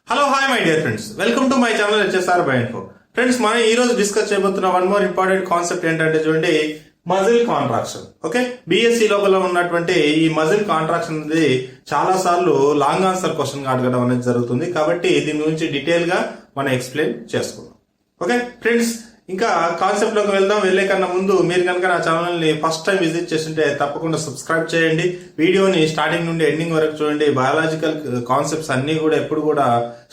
Hello hi my dear friends, welcome to my channel HSR bioinfo. Friends, మనం ఈ రోజు discuss చేయబోతున్న one more important concept ఏంటంటే చూడండి, మజిల్ కాంట్రాక్షన్. ఓకే, బిఎస్సి లోపల ఉన్నటువంటి ఈ మజిల్ కాంట్రాక్షన్ అనేది చాలా సార్లు లాంగ్ ఆన్సర్ క్వశ్చన్ అడగడం అనేది జరుగుతుంది. కాబట్టి దీని గురించి డీటెయిల్ గా మనం ఎక్స్ప్లెయిన్ చేసుకుందాం. ఓకే ఫ్రెండ్స్, ఇంకా కాన్సెప్ట్ లోకి వెళ్దాం. వెళ్లే కన్నా ముందు మీరు కనుక నా ఛానల్ ని ఫస్ట్ టైం విజిట్ చేస్తుంటే తప్పకుండా సబ్స్క్రైబ్ చేయండి. వీడియోని స్టార్టింగ్ నుండి ఎండింగ్ వరకు చూడండి. బయాలజికల్ కాన్సెప్ట్స్ అన్ని కూడా ఎప్పుడు కూడా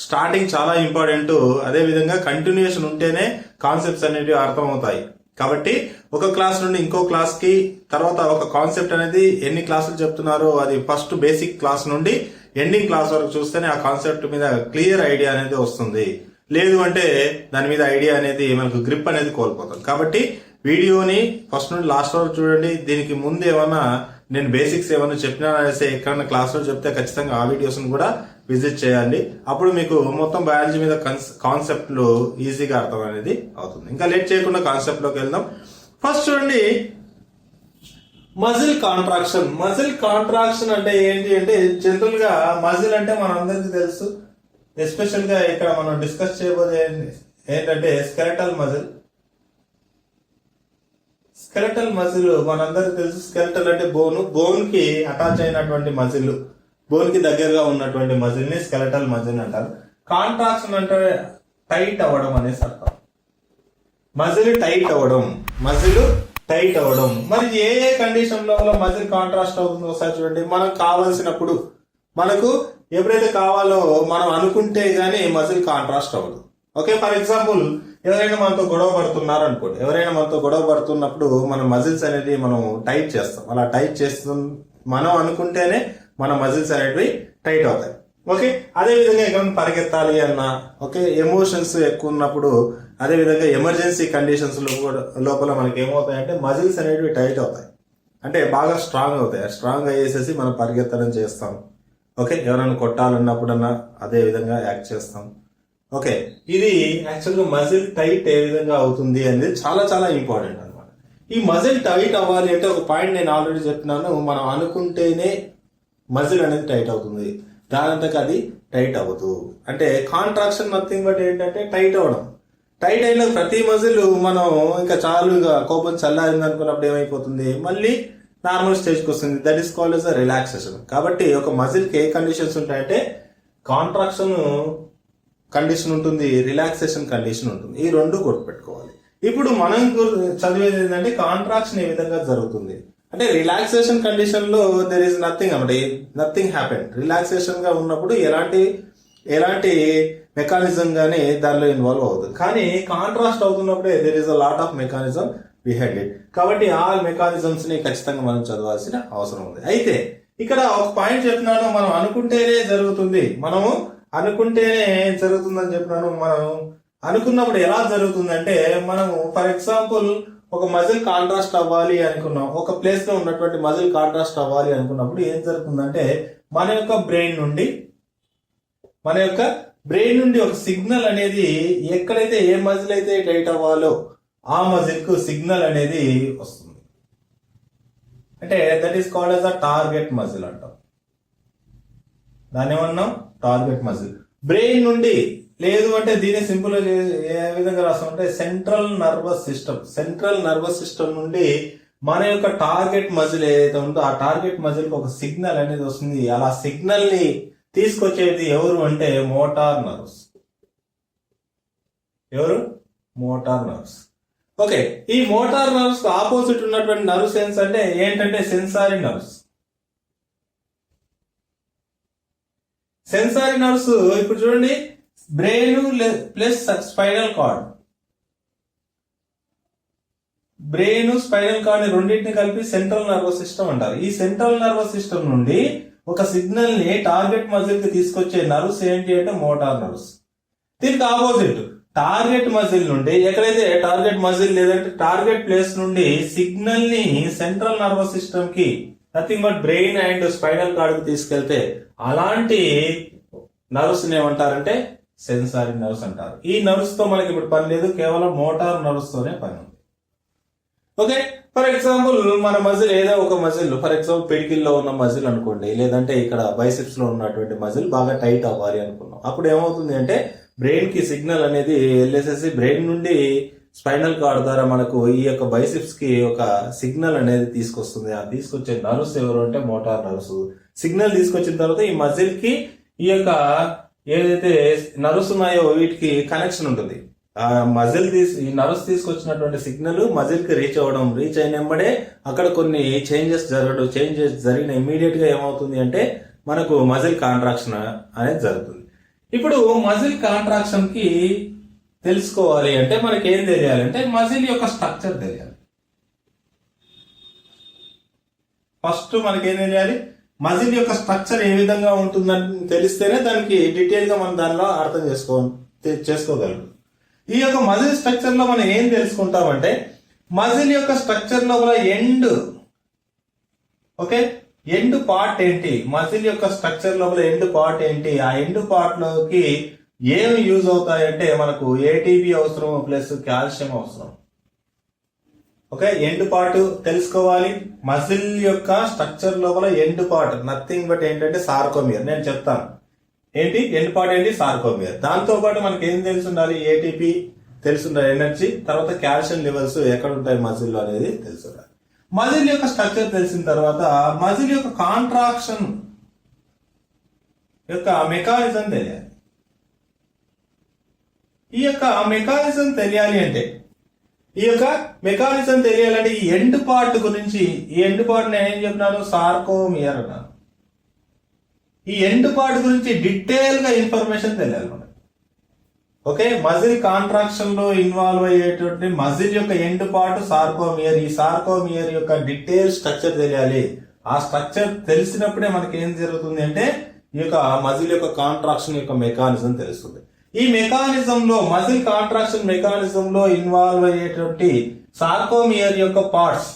స్టార్టింగ్ చాలా ఇంపార్టెంట్. అదే విధంగా కంటిన్యూషన్ ఉంటేనే కాన్సెప్ట్స్ అనేవి అర్థమవుతాయి. కాబట్టి ఒక క్లాస్ నుండి ఇంకో క్లాస్ కి, తర్వాత ఒక కాన్సెప్ట్ అనేది ఎన్ని క్లాసులు చెప్తున్నారో అది ఫస్ట్ బేసిక్ క్లాస్ నుండి ఎండింగ్ క్లాస్ వరకు చూస్తేనే ఆ కాన్సెప్ట్ మీద క్లియర్ ఐడియా అనేది వస్తుంది. లేదు అంటే దాని మీద ఐడియా అనేది మనకు గ్రిప్ అనేది కోల్పోతాం. కాబట్టి వీడియోని ఫస్ట్ నుండి లాస్ట్ వరకు చూడండి. దీనికి ముందు ఏమన్నా నేను బేసిక్స్ ఏమన్నా చెప్పినా అనేసి ఎక్కడన్నా క్లాస్ లో చెప్తే ఖచ్చితంగా ఆ వీడియోస్ కూడా విజిట్ చేయండి. అప్పుడు మీకు మొత్తం బయాలజీ మీద కాన్సెప్ట్లు ఈజీగా అర్థం అనేది అవుతుంది. ఇంకా లేట్ చేయకుండా కాన్సెప్ట్ లోకి వెళ్దాం. ఫస్ట్ చూడండి, మజిల్ కాంట్రాక్షన్. మజిల్ కాంట్రాక్షన్ అంటే ఏంటి అంటే, జనరల్ గా మజిల్ అంటే మనందరికీ తెలుసు. ఎస్పెషల్ గా ఇక్కడ మనం డిస్కస్ చేయబోయే ఏంటంటే స్కెలెటల్ మజిల్. స్కెలెటల్ మజిల్ మనందరికి తెలుసు. స్కెలెటల్ అంటే బోన్ కి అటాచ్ అయినటువంటి మజిల్, బోన్ కి దగ్గరగా ఉన్నటువంటి మజిల్ ని స్కెలెటల్ మజిల్ అంటారు. కాంట్రాక్షన్ అంటే టైట్ అవ్వడం అనేసి అర్థం. మజిల్ టైట్ అవ్వడం, మజిల్ టైట్ అవ్వడం. మరి ఏ ఏ కండిషన్ లో మజిల్ కాంట్రాస్ట్ అవుతుందో ఒకసారి చూడండి. మనకు కావాల్సినప్పుడు, మనకు ఎప్పుడైతే కావాలో మనం అనుకుంటే గానీ మజిల్ కాంట్రాస్ట్ అవ్వదు. ఓకే, ఫర్ ఎగ్జాంపుల్ ఎవరైనా మనతో గొడవ పడుతున్నారు అనుకోండి. ఎవరైనా మనతో గొడవ పడుతున్నప్పుడు మన మజిల్స్ అనేది మనం టైట్ చేస్తాం. అలా టైట్ చేస్తాం మనం అనుకుంటేనే మన మజిల్స్ అనేవి టైట్ అవుతాయి. ఓకే, అదే విధంగా ఎక్కడ పరిగెత్తాలి అన్నా, ఓకే, ఎమోషన్స్ ఎక్కువ ఉన్నప్పుడు, అదే విధంగా ఎమర్జెన్సీ కండిషన్స్ లోపల మనకి ఏమవుతాయంటే మజిల్స్ అనేవి టైట్ అవుతాయి. అంటే బాగా స్ట్రాంగ్ అవుతాయి. స్ట్రాంగ్ అయ్యేసేసి మనం పరిగెత్తడం చేస్తాం. ఓకే, ఎవరైనా కొట్టాలన్నప్పుడన్నా అదే విధంగా యాక్ట్ చేస్తాం. ఓకే, ఇది యాక్చువల్గా మజిల్ టైట్ ఏ విధంగా అవుతుంది అనేది చాలా చాలా ఇంపార్టెంట్ అనమాట. ఈ మజిల్ టైట్ అవ్వాలి అంటే ఒక పాయింట్ నేను ఆల్రెడీ చెప్పినాను. మనం అనుకుంటేనే మజిల్ అనేది టైట్ అవుతుంది, దానంతకు అది టైట్ అవ్వదు. అంటే కాంట్రాక్షన్ నథింగ్ బట్ ఏంటంటే టైట్ అవ్వడం. టైట్ అయిన ప్రతి మజిల్ మనం ఇంకా చాలుగా కోపం చల్లారింది అనుకున్నప్పుడు ఏమైపోతుంది, మళ్ళీ నార్మల్ స్టేజ్కి వస్తుంది. That is called yes relaxation. కాబట్టి ఒక మజిల్ కి ఏ కండిషన్స్ ఉంటాయంటే కాంట్రాక్షన్ కండిషన్ ఉంటుంది, రిలాక్సేషన్ కండిషన్ ఉంటుంది. ఈ రెండు గుర్తుపెట్టుకోవాలి. ఇప్పుడు మనం చదివేది ఏంటంటే కాంట్రాక్షన్ ఏ విధంగా జరుగుతుంది అంటే, రిలాక్సేషన్ కండిషన్ లో దెర్ ఈస్ నథింగ్ అంటే నథింగ్ హ్యాపెన్. రిలాక్సేషన్ గా ఉన్నప్పుడు ఎలాంటి మెకానిజం గానీ దానిలో ఇన్వాల్వ్ అవుతుంది. కానీ కాంట్రాస్ట్ అవుతున్నప్పుడే there is a lot of mechanism behind it. కాబట్టి ఆ మెకానిజమ్స్ ని ఖచ్చితంగా మనం చదవాల్సిన అవసరం ఉంది. అయితే ఇక్కడ ఒక పాయింట్ చెప్పినాను, మనం అనుకుంటేనే జరుగుతుంది. మనము అనుకుంటేనే జరుగుతుందని చెప్పినాను. మనం అనుకున్నప్పుడు ఎలా జరుగుతుందంటే, మనము ఫర్ ఎగ్జాంపుల్ ఒక మజిల్ కాంట్రాస్ట్ అవ్వాలి అనుకున్నాం. ఒక ప్లేస్ లో ఉన్నటువంటి మజిల్ కాంట్రాస్ట్ అవ్వాలి అనుకున్నప్పుడు ఏం జరుగుతుందంటే, మన యొక్క బ్రెయిన్ నుండి ఒక సిగ్నల్ అనేది ఎక్కడైతే ఏ మజిల్ అయితే టైట్ అవ్వాలో ఆ మజిల్ కు సిగ్నల్ అనేది వస్తుంది. అంటే that is called as a target muscle అంటాం. దాన్ని ఏమన్నాం, టార్గెట్ మజిల్. బ్రెయిన్ నుండి, లేదు అంటే దీన్ని సింపుల్ గా ఏ విధంగా రాస్తామంటే సెంట్రల్ నర్వస్ సిస్టమ్ నుండి మన యొక్క టార్గెట్ మజిల్ ఏదైతే ఉందో ఆ టార్గెట్ మజిల్ కు ఒక సిగ్నల్ అనేది వస్తుంది. అలా సిగ్నల్ ని తీసుకొచ్చేది ఎవరు అంటే మోటార్ నర్వ్స్. ఎవరు? Motor nerves. ఓకే, ఈ మోటార్ నర్వ్స్ ఆపోజిట్ ఉన్నటువంటి నర్వ్ సెన్స్ అంటే ఏంటంటే సెన్సారీ నర్వ్స్. సెన్సారీ నర్వ్స్ ఇప్పుడు చూడండి, brain plus spinal cord. Brain spinal cord రెండింటిని కలిపి సెంట్రల్ నర్వస్ సిస్టమ్ అంటారు. ఈ సెంట్రల్ నర్వస్ సిస్టమ్ నుండి ఒక సిగ్నల్ ని టార్గెట్ మజిల్ కి తీసుకొచ్చే నర్వ్స్ ఏంటి అంటే మోటార్ నర్వ్స్. దీనికి ఆపోజిట్ టార్గెట్ మజిల్ నుండి, ఎక్కడైతే టార్గెట్ మజిల్ లేదంటే టార్గెట్ ప్లేస్ నుండి సిగ్నల్ ని సెంట్రల్ నర్వస్ సిస్టమ్ కి, nothing but brain and spinal cord కి తీసుకెళ్తే అలాంటి నర్వ్స్ ఏమంటారంటే సెన్సారీ నర్వ్స్ అంటారు. ఈ నర్వ్స్ తో మనకి ఇప్పుడు పని లేదు, కేవలం మోటార్ నర్వ్స్ తోనే పని ఉంది. ఓకే, ఫర్ ఎగ్జాంపుల్ మన మజిల్ ఏదో ఒక మజిల్, ఫర్ ఎగ్జాంపుల్ పిడికిల్లో ఉన్న మజిల్ అనుకోండి, లేదంటే ఇక్కడ బైసెప్స్ లో ఉన్నటువంటి మజిల్ బాగా టైట్ అవ్వాలి అనుకున్నాం. అప్పుడు ఏమవుతుంది అంటే బ్రెయిన్ కి సిగ్నల్ అనేది వెళ్ళేసేసి బ్రెయిన్ నుండి స్పైనల్ కార్డ్ ద్వారా మనకు ఈ యొక్క బైసెప్స్ కి ఒక సిగ్నల్ అనేది తీసుకొస్తుంది. ఆ తీసుకొచ్చే నర్వ్స్ ఎవరు అంటే మోటార్ నర్వ్స్. సిగ్నల్ తీసుకొచ్చిన తర్వాత ఈ మజిల్ కి ఈ యొక్క ఏదైతే నర్వ్స్ ఉన్నాయో వీటికి కనెక్షన్ ఉంటుంది. ఆ మజిల్ ఈ నర్వ్స్ తీసుకొచ్చినటువంటి సిగ్నల్ మజిల్ కి రీచ్ అయిన వెంబడే అక్కడ కొన్ని చేంజెస్ జరిగిన ఇమీడియట్ గా ఏమవుతుంది అంటే మనకు మజిల్ కాంట్రాక్షన్ అనేది జరుగుతుంది. ఇప్పుడు మజిల్ కాంట్రాక్షన్ కి తెలుసుకోవాలి అంటే మనకి ఏం తెలియాలంటే మజిల్ యొక్క స్ట్రక్చర్ తెలియాలి. ఫస్ట్ మనకేం తెలియాలి, మజిల్ యొక్క స్ట్రక్చర్ ఏ విధంగా ఉంటుందని తెలిస్తేనే దానికి డీటెయిల్ గా మనం దానిలో అర్థం చేసుకోగలం. ఈ యొక్క మజిల్ స్ట్రక్చర్ లో మనం ఏం తెలుసుకుంటామంటే మజిల్ యొక్క స్ట్రక్చర్ లోపల ఎండ్ పార్ట్ ఏంటి, మజిల్ యొక్క స్ట్రక్చర్ లోపల ఎండ్ పార్ట్ ఏంటి, ఆ ఎండ్ పార్ట్ లోకి ఏమి యూజ్ అవుతాయంటే మనకు ఏటీపీ అవసరం ప్లస్ కాల్షియం అవసరం. ఓకే, ఎండ్ పార్ట్ తెలుసుకోవాలి. మజిల్ యొక్క స్ట్రక్చర్ లోపల ఎండ్ పార్ట్ నథింగ్ బట్ ఏంటంటే సార్కోమియర్. నేను చెప్తాను ఏంటి ఎండ్ పార్ట్ ఏంటి, సార్కోమియర్. దాంతో పాటు మనకి ఏం తెలిసి ఉండాలి, ఏటీపీ తెలిసి ఉండాలి, ఎనర్జీ, తర్వాత కాల్షియం లెవెల్స్ ఎక్కడ ఉంటాయి మజిల్ లో అనేది తెలిసి ఉండాలి. మజిల్ యొక్క స్ట్రక్చర్ తెలిసిన తర్వాత మజిల్ యొక్క కాంట్రాక్షన్ యొక్క మెకానిజం తెలియాలి. ఈ యొక్క మెకానిజం తెలియాలి అంటే ఈ ఎండ్ పార్ట్ గురించి, ఈ ఎండ్ పార్ట్ నేను ఏం చెప్పినాను, సార్కోమియర్ అన్నాను. ఈ ఎండ్ పార్ట్ గురించి డీటెయిల్ గా ఇన్ఫర్మేషన్ తెలియాలి మనకి. ఓకే, మజిల్ కాంట్రాక్షన్ లో ఇన్వాల్వ్ అయ్యేటువంటి మజిల్ యొక్క ఎండ్ పార్ట్ సార్కోమియర్. ఈ సార్కోమియర్ యొక్క డీటెయిల్ స్ట్రక్చర్ తెలియాలి. ఆ స్ట్రక్చర్ తెలిసినప్పుడే మనకి ఏం జరుగుతుంది అంటే ఈ యొక్క మజిల్ యొక్క కాంట్రాక్షన్ యొక్క మెకానిజం తెలుస్తుంది. ఈ మెకానిజం లో మజిల్ కాంట్రాక్షన్ మెకానిజం లో ఇన్వాల్వ్ అయ్యేటువంటి సార్కోమియర్ యొక్క పార్ట్స్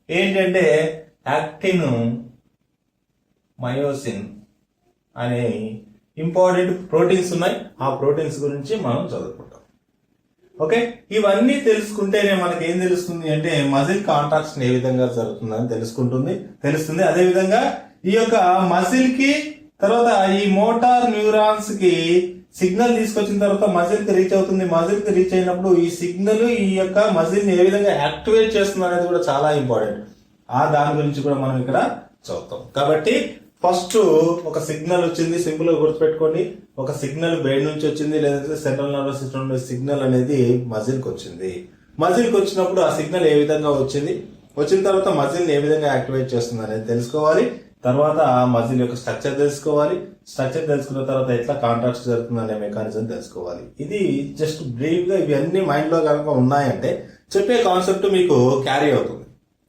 ఏంటంటే యాక్టిన్, మయోసిన్ అనే ఇంపార్టెంట్ ప్రోటీన్స్ ఉన్నాయి. ఆ ప్రోటీన్స్ గురించి మనం చదువుకుంటాం. ఓకే, ఇవన్నీ తెలుసుకుంటేనే మనకి ఏం తెలుస్తుంది అంటే మజిల్ కాంట్రాక్షన్ ఏ విధంగా జరుగుతుందని తెలుస్తుంది. అదే విధంగా ఈ యొక్క మజిల్ కి తర్వాత ఈ మోటార్ న్యూరాన్స్ కి సిగ్నల్ తీసుకొచ్చిన తర్వాత మజిల్ కి రీచ్ అవుతుంది. మజిల్ కి రీచ్ అయినప్పుడు ఈ సిగ్నల్ ఈ యొక్క మజిల్ ని ఏ విధంగా యాక్టివేట్ చేస్తుంది అనేది కూడా చాలా ఇంపార్టెంట్. దాని గురించి కూడా మనం ఇక్కడ చదువుతాం. కాబట్టి ఫస్ట్ ఒక సిగ్నల్ వచ్చింది, సింపుల్ గా గుర్తుపెట్టుకోండి. ఒక సిగ్నల్ బ్రెయిన్ నుంచి వచ్చింది, లేదంటే సెంట్రల్ నర్వస్ సిస్టమ్ నుండి సిగ్నల్ అనేది మజిల్ కి వచ్చింది. మజిల్ కి వచ్చినప్పుడు ఆ సిగ్నల్ ఏ విధంగా వచ్చిన తర్వాత మజిల్ ని ఏ విధంగా యాక్టివేట్ చేస్తుంది అనేది తెలుసుకోవాలి. తర్వాత మజిల్ యొక్క స్ట్రక్చర్ తెలుసుకోవాలి. స్ట్రక్చర్ తెలుసుకున్న తర్వాత ఎట్లా కాంట్రాక్ట్ జరుగుతుంది అనే మెకానిజం తెలుసుకోవాలి. ఇది జస్ట్ బ్రీఫ్ గా ఇవన్నీ మైండ్ లో కనుక ఉన్నాయంటే చెప్పే కాన్సెప్ట్ మీకు క్యారీ అవుతుంది.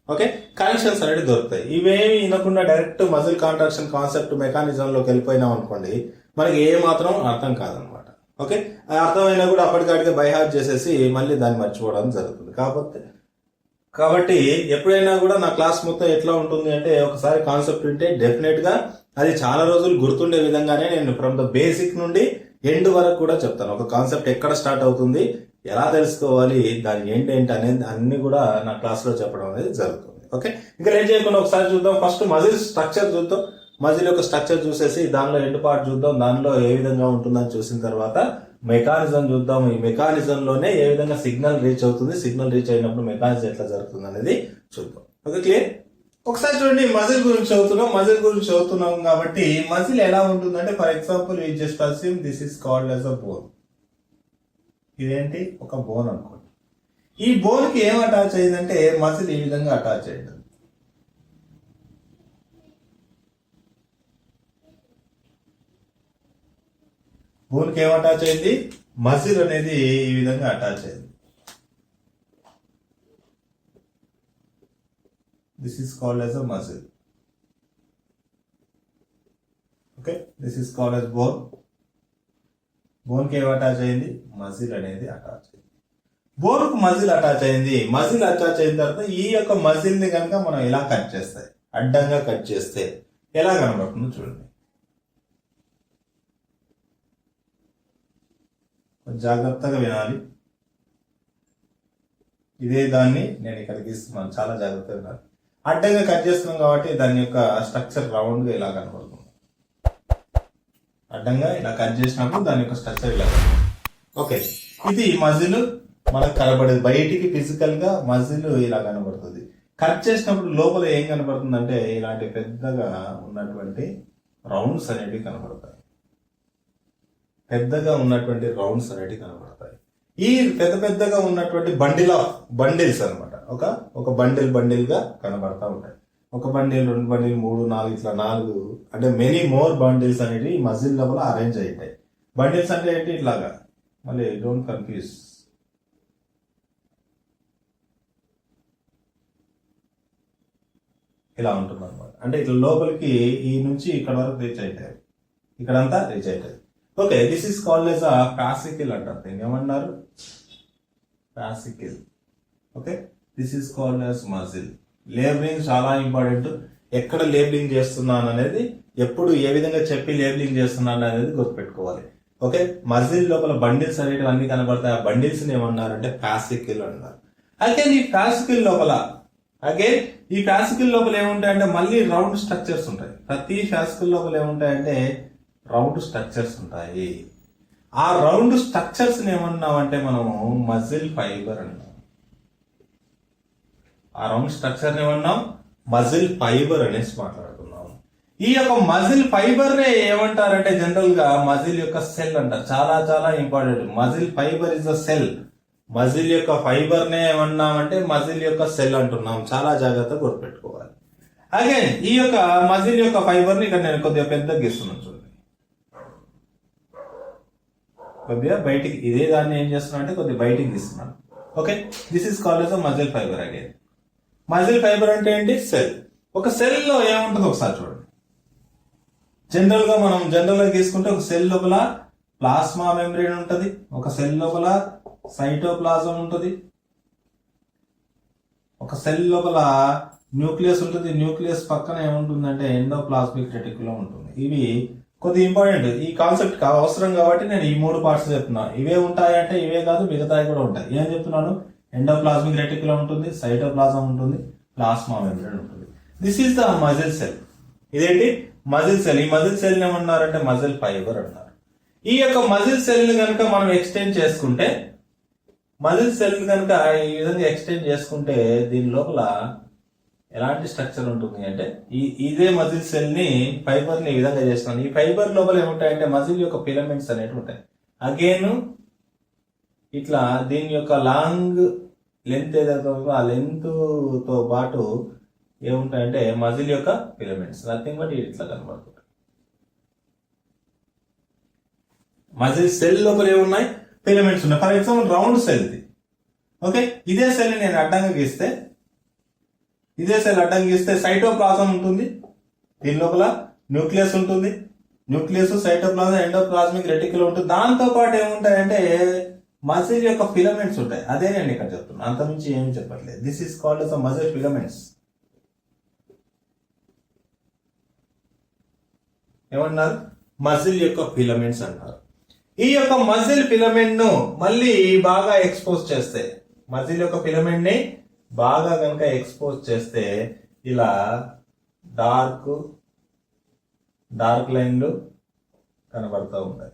ఓకే, కనెక్షన్స్ అనేవి దొరుకుతాయి. ఇవేమి వినకుండా direct muscle contraction concept mechanism లోకి వెళ్ళిపోయినాం అనుకోండి, మనకి ఏ మాత్రం అర్థం కాదనమాట. ఓకే, అర్థమైనా కూడా అప్పటికడికే బై హార్ట్ చేసేసి మళ్ళీ దాన్ని మర్చిపోవడం జరుగుతుంది. కాబట్టి ఎప్పుడైనా కూడా నా క్లాస్ మొత్తం ఎట్లా ఉంటుంది అంటే ఒకసారి కాన్సెప్ట్ వింటే డెఫినెట్ గా అది చాలా రోజులు గుర్తుండే విధంగానే నేను ఫ్రమ్ ద బేసిక్ నుండి ఎండ్ వరకు కూడా చెప్తాను. ఒక కాన్సెప్ట్ ఎక్కడ స్టార్ట్ అవుతుంది, ఎలా తెలుసుకోవాలి, దాని ఎండ్ ఏంటి అనేది అన్ని కూడా నా క్లాస్ లో చెప్పడం అనేది జరుగుతుంది. ఓకే, ఇంకా లేట్ చేయకుండా ఒకసారి చూద్దాం. ఫస్ట్ మజిల్ స్ట్రక్చర్ చూద్దాం. మజిల్ యొక్క స్ట్రక్చర్ చూసేసి దానిలో ఎండ్ పార్ట్ చూద్దాం. దానిలో ఏ విధంగా ఉంటుందని చూసిన తర్వాత మెకానిజం చూద్దాం. ఈ మెకానిజం లోనే ఏ విధంగా సిగ్నల్ రీచ్ అవుతుంది, సిగ్నల్ రీచ్ అయినప్పుడు మెకానిజం ఎట్లా జరుగుతుంది అనేది చూద్దాం. Okay, clear? ఒకసారి చూడండి, మజిల్ గురించి చదువుతున్నాం కాబట్టి మజిల్ ఎలా ఉంటుందంటే for example we just assume this is called as a bone. ఇదేంటి, ఒక బోన్ అనుకోండి. ఈ బోన్ కి ఏం అటాచ్ అయిందంటే మజిల్ ఈ విధంగా అటాచ్ అయింది. బోన్ కి ఏం అటాచ్ అయింది, మజిల్ అనేది ఈ విధంగా అటాచ్ అయింది. This is called as a muscle. Okay, this is called as bone. Bone కి ఏం అటాచ్ అయింది, మజిల్ అనేది అటాచ్ అయింది. బోన్ కు మజిల్ అటాచ్ అయింది. మజిల్ అటాచ్ అయిన తర్వాత ఈ యొక్క మజిల్ ని కనుక మనం ఇలా కట్ చేస్తే, అడ్డంగా కట్ చేస్తే ఎలా కనబడుతుందో చూడండి. జాగ్రత్తగా వినాలి. ఇదే దాన్ని నేను ఇక్కడ గీస్తున్నాను, చాలా జాగ్రత్తగా. అడ్డంగా కట్ చేస్తున్నాం కాబట్టి దాని యొక్క స్ట్రక్చర్ రౌండ్ గా ఇలా కనబడుతుంది. అడ్డంగా ఇలా కట్ చేసినప్పుడు దాని యొక్క స్ట్రక్చర్ ఇలా కనబడుతుంది. ఓకే, ఇది మజిల్ మనకు కనబడేది, బయటికి ఫిజికల్ గా మజిల్ ఇలా కనబడుతుంది. కట్ చేసినప్పుడు లోపల ఏం కనబడుతుంది అంటే ఇలాంటి పెద్దగా ఉన్నటువంటి రౌండ్స్ అనేటివి కనబడతాయి. పెద్దగా ఉన్నటువంటి రౌండ్స్ అనేటివి కనబడతాయి. ఈ పెద్దగా ఉన్నటువంటి బండిల్స్ అనమాట. ఒక బండిల్ గా కనబడతా ఉంటాయి. ఒక బండిల్, 2 బండిల్, 3, 4 ఇట్లా 4 అంటే మెనీ మోర్ బండిల్స్ అనేవి మజిల్ లోపల అరేంజ్ అయి ఉంటాయి. బండిల్స్ అంటే ఏంటి? ఇట్లాగా, మళ్ళీ డోంట్ కన్ఫ్యూజ్. ఇలా ఉంటుంది అనమాట. అంటే ఇట్లా లోపలికి ఈ నుంచి ఇక్కడ వరకు రీచ్ అవుతాయి, ఇక్కడంతా రీచ్ అవుతాయి. Okay, this is called as a fascicle అంటారు. దీన్ని ఏమన్నారు? Fascicle. Okay, this is called as muscle. Labelling చాలా ఇంపార్టెంట్. ఎక్కడ లేబులింగ్ చేస్తున్నాను అనేది, ఎప్పుడు ఏ విధంగా చెప్పి లేబులింగ్ చేస్తున్నాను అనేది గుర్తుపెట్టుకోవాలి. ఓకే, మజిల్ లోపల బండిల్స్ అనేవి అన్ని కనబడతాయి. ఆ బండిల్స్ ఏమన్నారంటే ఫ్యాసికల్ అన్నారు. అగైన్ ఈ ఫ్యాసికల్ లోపల ఏముంటాయంటే మళ్ళీ రౌండ్ స్ట్రక్చర్స్ ఉంటాయి. ప్రతి ఫ్యాసికల్ లోపల ఏముంటాయంటే రౌండ్ స్ట్రక్చర్స్ ఉంటాయి. ఆ రౌండ్ స్ట్రక్చర్స్ ఏమన్నామంటే మనము మజిల్ ఫైబర్ అన్నాం. ఆ రౌండ్ స్ట్రక్చర్ ఏమన్నాం? మజిల్ ఫైబర్ అనేసి మాట్లాడుతున్నాం. ఈ యొక్క మజిల్ ఫైబర్ నే ఏమంటారంటే జనరల్ గా మజిల్ యొక్క సెల్ అంటారు. చాలా చాలా important. Muscle fibre is the cell. Muscle యొక్క ఫైబర్ నే ఏమన్నామంటే మజిల్ యొక్క సెల్ అంటున్నాం. చాలా జాగ్రత్తగా గుర్తుపెట్టుకోవాలి. అగైన్ ఈ యొక్క మజిల్ యొక్క ఫైబర్ ని ఇక్కడ నేను కొద్దిగా పెద్దగా గీస్తున్నాను చూడండి. కొద్దిగా బయటికి, ఇదే దాన్ని ఏం చేస్తున్నా అంటే కొద్దిగా బయటికి గీస్తున్నాను. Okay, this is called as muscle fibre. Again muscle fibre అంటే ఏంటి? సెల్. ఒక సెల్ లో ఏముంటుంది ఒకసారి చూడండి. జనరల్ గా తీసుకుంటే ఒక సెల్ లోపల ప్లాస్మా మెంబ్రేన్ ఉంటుంది, ఒక సెల్ లోపల సైటోప్లాజం ఉంటుంది, ఒక సెల్ లోపల న్యూక్లియస్ ఉంటుంది. న్యూక్లియస్ పక్కన ఏముంటుందంటే ఎండోప్లాస్మిక్ రెటిక్యులం ఉంటుంది. ఇవి కొద్దిగా ఇంపార్టెంట్. ఈ కాన్సెప్ట్ అవసరం కాబట్టి నేను ఈ 3 పార్ట్స్ చెప్తున్నాను. ఇవే ఉంటాయంటే ఇవే కాదు, మిగతాయి కూడా ఉంటాయి. ఏం చెప్తున్నాను? ఎండోప్లాస్మిక్ రెటిక్యులం ఉంటుంది, సైటోప్లాజం ఉంటుంది, ప్లాస్మా మెంబ్రేన్ ఉంటుంది. This is the muscle cell. ఇదేంటి? Muscle cell. ఈ మజిల్ సెల్ ఏమన్నారంటే మజిల్ ఫైబర్ అన్నారు. ఈ యొక్క మజిల్ సెల్ ని కనుక మనం ఎక్స్టెండ్ చేసుకుంటే, మజిల్ సెల్ ని కనుక ఈ విధంగా ఎక్స్టెండ్ చేసుకుంటే దీని లోపల ఎలాంటి స్ట్రక్చర్ ఉంటుంది అంటే, ఇదే మజిల్ సెల్ ని ఫైబర్ ని ఈ విధంగా చేస్తున్నాను. ఈ ఫైబర్ లోపల ఏముంటాయంటే మజిల్ యొక్క ఫిలమెంట్స్ అనేవి ఉంటాయి. అగైన్ ఇట్లా దీని యొక్క లాంగ్ లెంత్ ఏదైతే ఆ లెంత్ తో పాటు ఏముంటాయంటే మజిల్ యొక్క ఫిలమెంట్స్. నథింగ్ బట్ ఇట్లా కనబడుతుంది. మజిల్ సెల్ లోపల ఏమున్నాయి? ఫిలమెంట్స్ ఉన్నాయి. ఫర్ ఎగ్జాంపుల్ రౌండ్ సెల్ ఇది. ఓకే, ఇదే సెల్ నేను అడ్డంగా గీస్తే సైటోప్లాజం ఉంటుంది. దీని లోపల న్యూక్లియస్ ఉంటుంది. న్యూక్లియస్, సైటోప్లాజం, ఎండోప్లాస్మిక్ రెటిక్యులం ఉంటుంది. దాంతో పాటు ఏముంటాయంటే మజిల్ యొక్క ఫిలమెంట్స్ ఉంటాయి. అదే నేను ఇక్కడ చెప్తున్నాను, అంతమించి ఏమి చెప్పట్లేదు. This is called as muscle filaments. ఏమన్నారు? మజిల్ యొక్క ఫిలమెంట్స్ అంటారు. ఈ యొక్క మజిల్ ఫిలమెంట్ ను మళ్ళీ బాగా ఎక్స్పోజ్ చేస్తే, మజిల్ యొక్క ఫిలమెంట్ ని బాగా కనుక ఎక్స్పోజ్ చేస్తే ఇలా డార్క్ లైన్లు కనబడతా ఉంటాయి.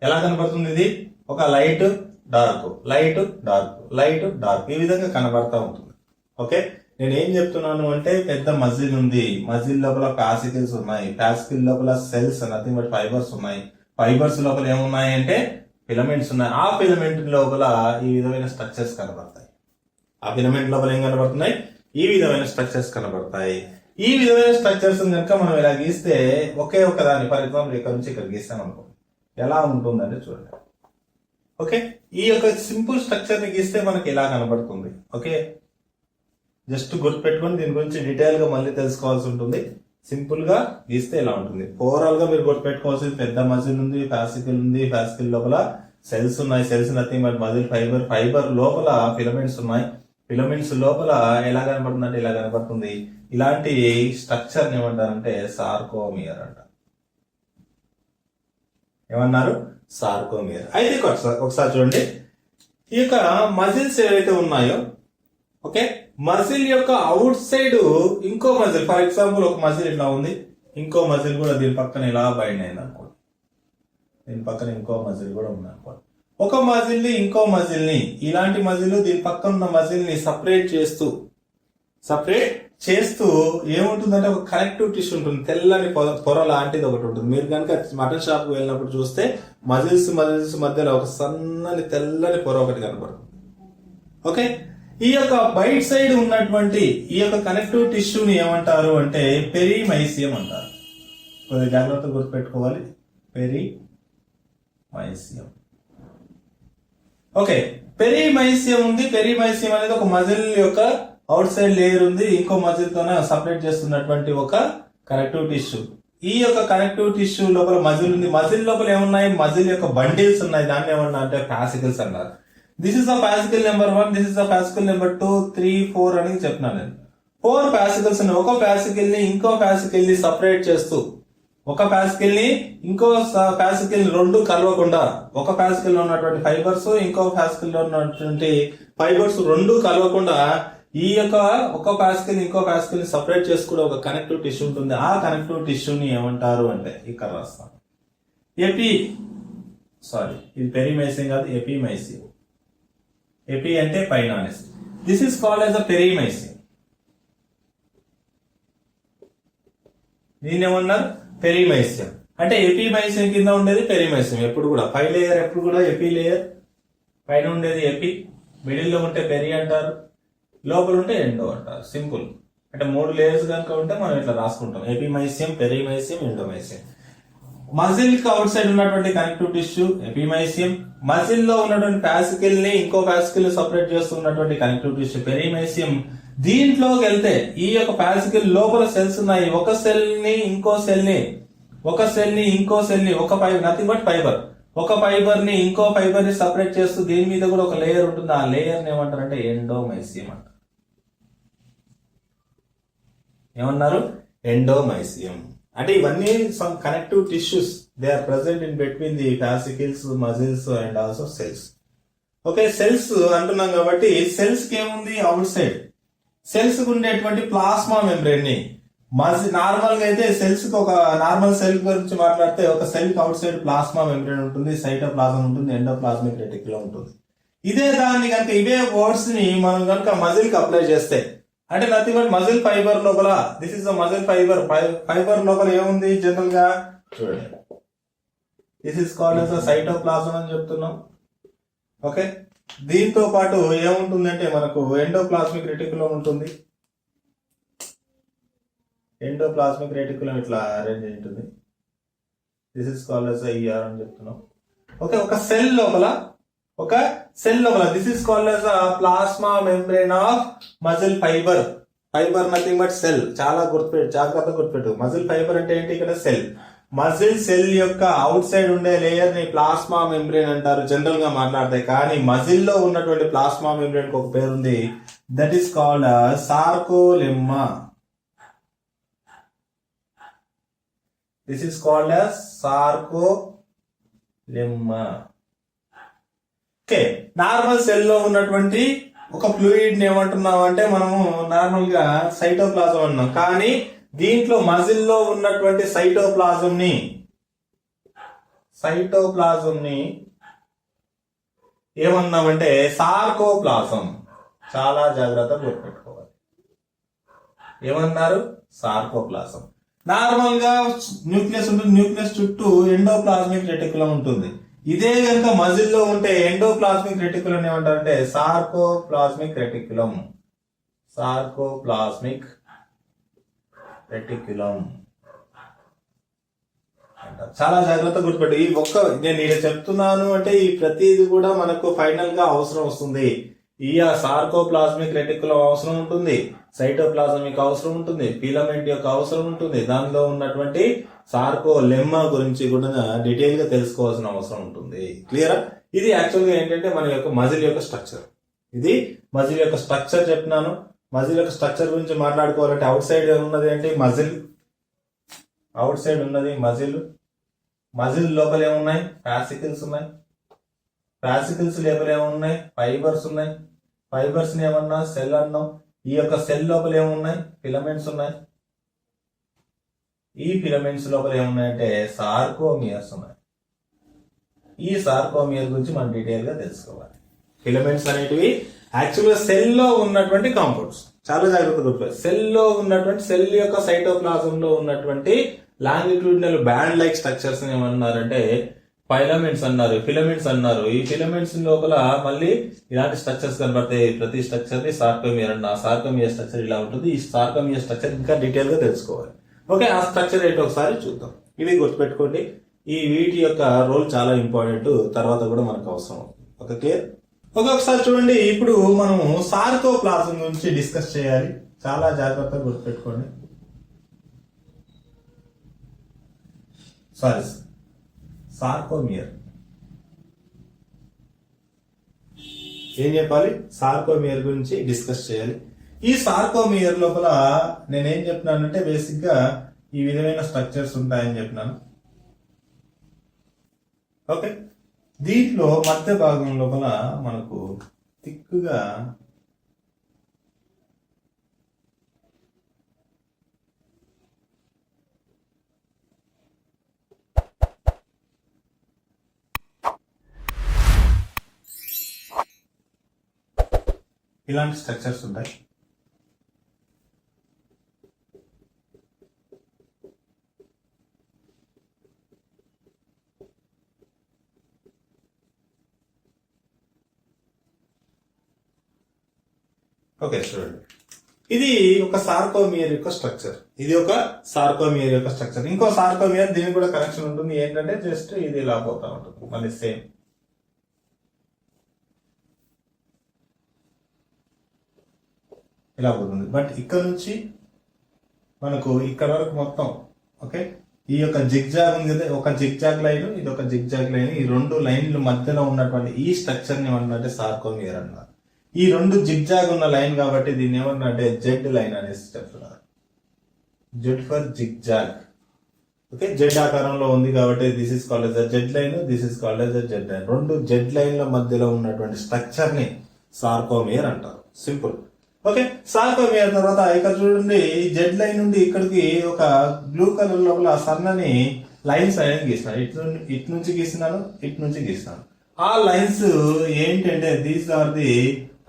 ఎలా కనబడుతుంది? ఇది ఒక లైట్ డార్క్ ఈ విధంగా కనబడతా ఉంటుంది. ఓకే, నేను ఏం చెప్తున్నాను అంటే పెద్ద మజిల్ ఉంది, మజిల్ లోపల ఫ్యాసికల్స్ ఉన్నాయి, ఫ్యాసికల్ లోపల సెల్స్ నథింగ్ బట్ ఫైబర్స్ ఉన్నాయి, ఫైబర్స్ లోపల ఏమున్నాయి అంటే ఫిలమెంట్స్ ఉన్నాయి. ఆ ఫిలమెంట్ లోపల ఈ విధమైన స్ట్రక్చర్స్ కనబడతాయి. ఆ ఫిలమెంట్ లోపల ఏం కనబడుతున్నాయి? ఈ విధమైన స్ట్రక్చర్స్ కనబడతాయి. ఈ విధమైన స్ట్రక్చర్స్ కనుక మనం ఇలా గీస్తే ఒకే ఒక దాన్ని, ఫర్ ఎగ్జాంపుల్ ఇక్కడ నుంచి ఇక్కడ గీస్తాం అనుకో, ఎలా ఉంటుందంటే చూడండి. ఓకే, ఈ యొక్క సింపుల్ స్ట్రక్చర్ ని గీస్తే మనకి ఇలా కనబడుతుంది. ఓకే, జస్ట్ గుర్తుపెట్టుకొని దీని గురించి డీటెయిల్ గా మళ్ళీ తెలుసుకోవాల్సి ఉంటుంది. సింపుల్ గా గీస్తే ఇలా ఉంటుంది. ఓవరాల్ గా మీరు గుర్తుపెట్టుకోవాల్సింది పెద్ద మజిల్ ఉంది, ఫ్యాసికల్ ఉంది, ఫ్యాసికల్ లోపల సెల్స్ ఉన్నాయి, cells nothing but muscle fibre లోపల ఫిలమెంట్స్ ఉన్నాయి, ఫిలమెంట్స్ లోపల ఎలా కనబడుతుంది అంటే ఇలా కనబడుతుంది. ఇలాంటి స్ట్రక్చర్ ఏమంటారంటే సార్కోమియర్ అంట. ఏమన్నారు? సార్కోమియర్. అయితే ఒకసారి చూడండి, ఈ యొక్క మజిల్స్ ఏవైతే ఉన్నాయో, ఓకే, మజిల్ యొక్క అవుట్ సైడ్ ఇంకో మజిల్, ఫర్ ఎగ్జాంపుల్ ఒక మజిల్ ఇట్లా ఉంది, ఇంకో మజిల్ కూడా దీని పక్కన ఇలా బైండ్ అయింది అనుకోండి, దీని పక్కన ఇంకో మజిల్ కూడా ఉంది అనుకోండి. ఒక మజిల్ ని ఇంకో మజిల్ ని, ఇలాంటి మజిల్ దీని పక్కన ఉన్న మజిల్ ని సపరేట్ చేస్తూ ఏముంటుందంటే ఒక కనెక్టివ్ టిష్యూ ఉంటుంది, తెల్లని పొర లాంటిది ఒకటి ఉంటుంది. మీరు కనుక మటన్ షాప్ కు వెళ్ళినప్పుడు చూస్తే మజిల్స్ మధ్యలో ఒక సన్నని తెల్లని పొర ఒకటి కనపడుతుంది. ఓకే, ఈ యొక్క బైట్ సైడ్ ఉన్నటువంటి ఈ యొక్క కనెక్టివ్ టిష్యూని ఏమంటారు అంటే పెరిమైసియం అంటారు. కొద్దిగా జాగ్రత్తగా గుర్తుపెట్టుకోవాలి, పెరిమైసియం. ఓకే, పెరిమైసియం ఉంది. పెరిమైసియం అనేది ఒక మజిల్ యొక్క అవుట్ సైడ్ లేయర్ ఉంది, ఇంకో మజిల్ తోనే సపరేట్ చేస్తున్నటువంటి ఒక కనెక్టివ్ టిష్యూ. ఈ యొక్క కనెక్టివ్ టిష్యూ లోపల మజిల్ ఉంది. మజిల్ లోపల ఏమున్నాయి? మజిల్ యొక్క బండిల్స్ ఉన్నాయి. దాన్ని ఏమన్నా అంటే ఫ్యాసికల్స్ అన్నారు. This is the fascicle number 1, this is the fascicle number 2, 3, 4 అని చెప్పినాను నేను. 4 ఫ్యాసికల్స్ ఉన్నాయి. ఒక ఫ్యాసికల్ ని ఇంకో ఫ్యాసికల్ ని సపరేట్ చేస్తూ, ఒక ఫ్యాసికల్ ని ఇంకో ఫ్యాసికల్ ని రెండు కలవకుండా, ఒక ఫ్యాసికల్ లో ఉన్నటువంటి ఫైబర్స్ ఇంకో ఫ్యాసికల్ లో ఉన్నటువంటి ఫైబర్స్ రెండు కలవకుండా ఈ యొక్క ఒక ఫ్యాసికల్ ఇంకో ఫ్యాసికల్ ని సపరేట్ చేసి కూడా ఒక కనెక్టివ్ టిష్యూ ఉంటుంది. ఆ కనెక్టివ్ టిష్యూని ఏమంటారు అంటే ఇక్కడ రాస్తాం, ఇది పెరిమైసియం కాదు, ఎపిమైసియం. ఎపి అంటే పైన అనేసి. This is called as a perimysium. దీన్ని ఏమన్నారు? పెరిమైసియం. అంటే ఎపిమైసియం కింద ఉండేది పెరిమైసియం. ఎప్పుడు కూడా పై లేయర్, ఎప్పుడు కూడా ఎపి లేయర్, పైన ఉండేది ఎపి, మిడిల్ లో ఉంటే పెరి అంటారు, లోపల ఉంటే ఎండో అంటారు. సింపుల్. అంటే 3 లేయర్స్ కనుక ఉంటే మనం ఇట్లా రాసుకుంటాం, ఎపిమైసియం, పెరిమైసియం, ఎండోమైసియం. మజిల్ కి అవుట్ సైడ్ ఉన్నటువంటి కనెక్టివ్ టిష్యూ ఎపిమైసియం, మజిల్ లో ఉన్నటువంటి ఫ్యాసికల్ ని ఇంకో ఫ్యాసికల్ సపరేట్ చేస్తున్నటువంటి కనెక్టివ్ టిష్యూ పెరిమైసియం. దీంట్లోకి వెళ్తే ఈ యొక్క ఫ్యాసికల్ లోపల సెల్స్ ఉన్నాయి. ఒక సెల్ ని ఇంకో సెల్ ని, ఒక సెల్ ని ఇంకో సెల్ ని, ఒక ఫైబర్, నథింగ్ బట్ ఫైబర్, ఒక ఫైబర్ ని ఇంకో ఫైబర్ ని సపరేట్ చేస్తూ దీని మీద కూడా ఒక లేయర్ ఉంటుంది. ఆ లేయర్ ని ఏమంటారంటే ఎండోమైసియం అంటారు. ఏమన్నారు? ఎండోమైసియం. అంటే ఇవన్నీ some connective tissues, they are present in between the fascicles, muscles and also cells. Okay, cells అంటున్నాం కాబట్టి సెల్స్ కి ఏముంది? అవుట్ సైడ్ సెల్స్ కు ఉండేటువంటి ప్లాస్మా మెంబ్రేన్ ని, నార్మల్ గా అయితే సెల్స్ కి, ఒక నార్మల్ సెల్ గురించి మాట్లాడితే ఒక సెల్ కి అవుట్ సైడ్ ప్లాస్మా మెంబ్రేన్ ఉంటుంది, సైటోప్లాజం ఉంటుంది, ఎండోప్లాస్మిక్ రెటిక్యులం ఉంటుంది. ఇదే దాన్ని కనుక, ఇవే వర్డ్స్ ని మనం కనుక మజిల్ కి అప్లై చేస్తే, అంటే నథింగ్ బట్ మజిల్ ఫైబర్ లోపల, this is the muscle fibre. Fibre లోపల ఏముంది? జనరల్ గా చూడండి, this is called as cytoplasm అని చెప్తున్నాం. ఓకే, దీంతో పాటు ఏముంటుందంటే మనకు ఎండోప్లాస్మిక్ రెటిక్యులం ఉంటుంది. ఎండోప్లాస్మిక్ రెటిక్యులం ఇట్లా అరేంజ్ అయి ఉంటుంది. This is called as ER అని చెప్తున్నాం. ఓకే, ఒక సెల్ లోపల this is called as plasma membrane of muscle fibre. Fibre nothing but cell. చాలా జాగ్రత్తగా గుర్తుపెట్టు. మజిల్ ఫైబర్ అంటే ఏంటి? ఇక్కడ సెల్. మజిల్ సెల్ యొక్క అవుట్ సైడ్ ఉండే లేయర్ ని ప్లాస్మా మెంబ్రేన్ అంటారు జనరల్ గా మాట్లాడితే. కానీ మజిల్ లో ఉన్నటువంటి ప్లాస్మా మెంబ్రేన్ కి ఒక పేరు ఉంది, that is called sarcolemma. This is called as sarcolemma. Okay, normal cell లో ఉన్నటువంటి ఒక ఫ్లూయిడ్ ని ఏమంటున్నాం అంటే మనము నార్మల్ గా సైటోప్లాజం అన్నాం. కానీ దీంట్లో మజిల్ లో ఉన్నటువంటి సైటోప్లాజం ని ఏమన్నామంటే సార్కోప్లాజం. చాలా జాగ్రత్తగా గుర్తుపెట్టుకోవాలి. ఏమన్నారు? సార్కోప్లాజం. నార్మల్ గా న్యూక్లియస్ ఉంటుంది, న్యూక్లియస్ చుట్టూ ఎండోప్లాస్మిక్ రెటిక్యులం ఉంటుంది. ఇదే కనుక మజిల్ లో ఉంటే ఎండోప్లాస్మిక్ రెటిక్యులం ఏమంటారంటే సార్కోప్లాస్మిక్ రెటిక్యులం. సార్కోప్లాస్మిక్ రెటిక్యులం అంటారు. చాలా జాగ్రత్తగా గుర్తుపెట్టు. ఈ ఒక్క నేను ఇలా చెప్తున్నాను అంటే ఈ ప్రతిది కూడా మనకు ఫైనల్ గా అవసరం వస్తుంది. ఈ సార్కోప్లాస్మిక్ రెటిక్యులం అవసరం ఉంటుంది, సైటోప్లాజమిక్ అవసరం ఉంటుంది, ఫిలమెంట్ యొక్క అవసరం ఉంటుంది. దానిలో ఉన్నటువంటి సార్కోలెమ్మా గురించి కూడా డీటెయిల్ గా తెలుసుకోవాల్సిన అవసరం ఉంటుంది. క్లియరా? ఇది యాక్చువల్ గా ఏంటంటే మన యొక్క మజిల్ యొక్క స్ట్రక్చర్. ఇది మజిల్ యొక్క స్ట్రక్చర్ చెప్పినాను. మజిల్ యొక్క స్ట్రక్చర్ గురించి మాట్లాడుకోవాలంటే అవుట్ సైడ్ ఉన్నది ఏంటి? మజిల్. అవుట్ సైడ్ ఉన్నది మజిల్. మజిల్ లోపల ఏమున్నాయి? ఫ్యాసికల్స్ ఉన్నాయి. ఫ్యాసికల్స్ లోపల ఏమున్నాయి? ఫైబర్స్ ఉన్నాయి. ఫైబర్స్ ని ఏమన్నా సెల్ అన్నాం. ఈ యొక్క సెల్ లోపల ఏమున్నాయి? ఫిలమెంట్స్ ఉన్నాయి. ఈ ఫిలమెంట్స్ లోపల ఏమున్నాయంటే సార్కోమియర్స్ ఉన్నాయి. ఈ సార్కోమియర్ గురించి మనం డీటెయిల్ గా తెలుసుకోవాలి. ఫిలమెంట్స్ అనేటివి యాక్చువల్గా సెల్ లో ఉన్నటువంటి కాంపౌండ్స్. చాలా జాగ్రత్తగా సెల్ లో ఉన్నటువంటి సెల్ యొక్క సైటోప్లాజం లో ఉన్నటువంటి లాంగిట్యూడినల్ బ్యాండ్ లైక్ స్ట్రక్చర్స్ ఏమన్నారంటే ఫిలమెంట్స్ అన్నారు, ఫిలమెంట్స్ అన్నారు. ఈ ఫిలమెంట్స్ లోపల మళ్ళీ ఇలాంటి స్ట్రక్చర్స్ కనబడతాయి. ప్రతి స్ట్రక్చర్ ని సార్కోమియర్ అన్న. ఆ సార్కోమియర్ స్ట్రక్చర్ ఇలా ఉంటుంది. ఈ సార్కోమియర్ స్ట్రక్చర్ ఇంకా డీటెయిల్ గా తెలుసుకోవాలి. ఓకే, ఆ స్ట్రక్చర్ ఏంటో ఒకసారి చూద్దాం. ఇవి గుర్తుపెట్టుకోండి. ఈ వీటి యొక్క రోల్ చాలా ఇంపార్టెంట్, తర్వాత కూడా మనకు అవసరం. Okay, clear? ఒకసారి చూడండి. ఇప్పుడు మనము సార్కోప్లాజం గురించి డిస్కస్ చేయాలి. చాలా జాగ్రత్తగా గుర్తుపెట్టుకోండి. సార్కోమియర్ ఏం చెప్పాలి? సార్కోమియర్ గురించి డిస్కస్ చేయాలి. ఈ సార్కోమియర్ లోపల నేనేం చెప్తున్నానంటే బేసిక్ గా ఈ విధమైన స్ట్రక్చర్స్ ఉంటాయని చెప్పినాను. ఓకే, దీంట్లో మధ్య భాగం లోపల మనకు థిక్గా ఇలాంటి స్ట్రక్చర్స్ ఉంటాయి. ఓకే, చూడండి. ఇది ఒక సార్కోమియర్ యొక్క స్ట్రక్చర్. ఇది ఒక సార్కోమియర్ యొక్క స్ట్రక్చర్. ఇంకో సార్కోమియర్ దీనికి కూడా కనెక్షన్ ఉంటుంది. ఏంటంటే జస్ట్ ఇది ఇలా పోతా ఉంటుంది. మళ్ళీ సేమ్ ఇలా పోతుంది. బట్ ఇక్కడ నుంచి మనకు ఇక్కడ వరకు మొత్తం ఓకే. ఈ యొక్క జిగ్జాగ్ ఉంది కదా, ఒక జిగ్జాగ్ లైన్, ఇది ఒక జిగ్జాగ్ లైన్. ఈ రెండు లైన్ల మధ్యలో ఉన్నటువంటి ఈ స్ట్రక్చర్ ని ఏమన్నారంటే సార్కోమియర్ అన్నారు. ఈ రెండు జిగ్జాగ్ ఉన్న లైన్ కాబట్టి దీన్ని ఏమన్నారంటే జెడ్ లైన్ అనేసి చెప్తున్నారు. Z for zigzag. Okay, Z ఆకారంలో ఉంది కాబట్టి this is called as Z line, this is called as Z line. రెండు జెడ్ లైన్ల మధ్యలో ఉన్నటువంటి స్ట్రక్చర్ ని సార్కోమియర్ అంటారు. సింపుల్. ఓకే, సార్కోమియర్ తర్వాత ఇక్కడ చూడండి, ఈ జెడ్ లైన్ నుండి ఇక్కడికి ఒక బ్లూ కలర్ లోపల సన్నని లైన్స్ అనేది గీస్తున్నాను. ఇటు నుంచి గీస్తున్నాను, ఇటు నుంచి గీస్తున్నాను. ఆ లైన్స్ ఏంటంటే these are the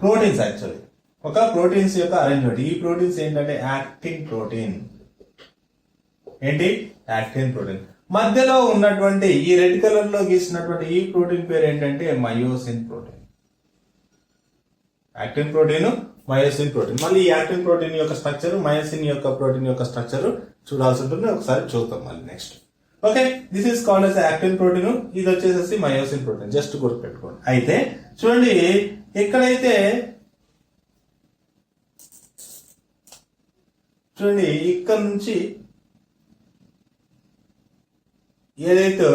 proteins. Actually ఒక ప్రోటీన్స్ యొక్క అరేంజ్మెంట్. ఈ ప్రోటీన్స్ ఏంటంటే యాక్టిన్ ప్రోటీన్. ఏంటి? Actin protein. మధ్యలో ఉన్నటువంటి ఈ రెడ్ కలర్ లో గీసినటువంటి ఈ ప్రోటీన్ పేరు ఏంటంటే myosin protein. Actin protein, myosin protein. మళ్ళీ ఈ యాక్టిన్ ప్రోటీన్ యొక్క స్ట్రక్చర్, మయోసిన్ యొక్క ప్రోటీన్ యొక్క స్ట్రక్చర్ చూడాల్సి ఉంటుంది. ఒకసారి చూద్దాం మళ్ళీ next. Okay, this is called yes actin protein. ఇది వచ్చేసేసి మయోసిన్ ప్రోటీన్. జస్ట్ గుర్తుపెట్టుకోండి. అయితే చూడండి, ఎక్కడైతే చూడండి ఇక్కడ నుంచి ఏదైతే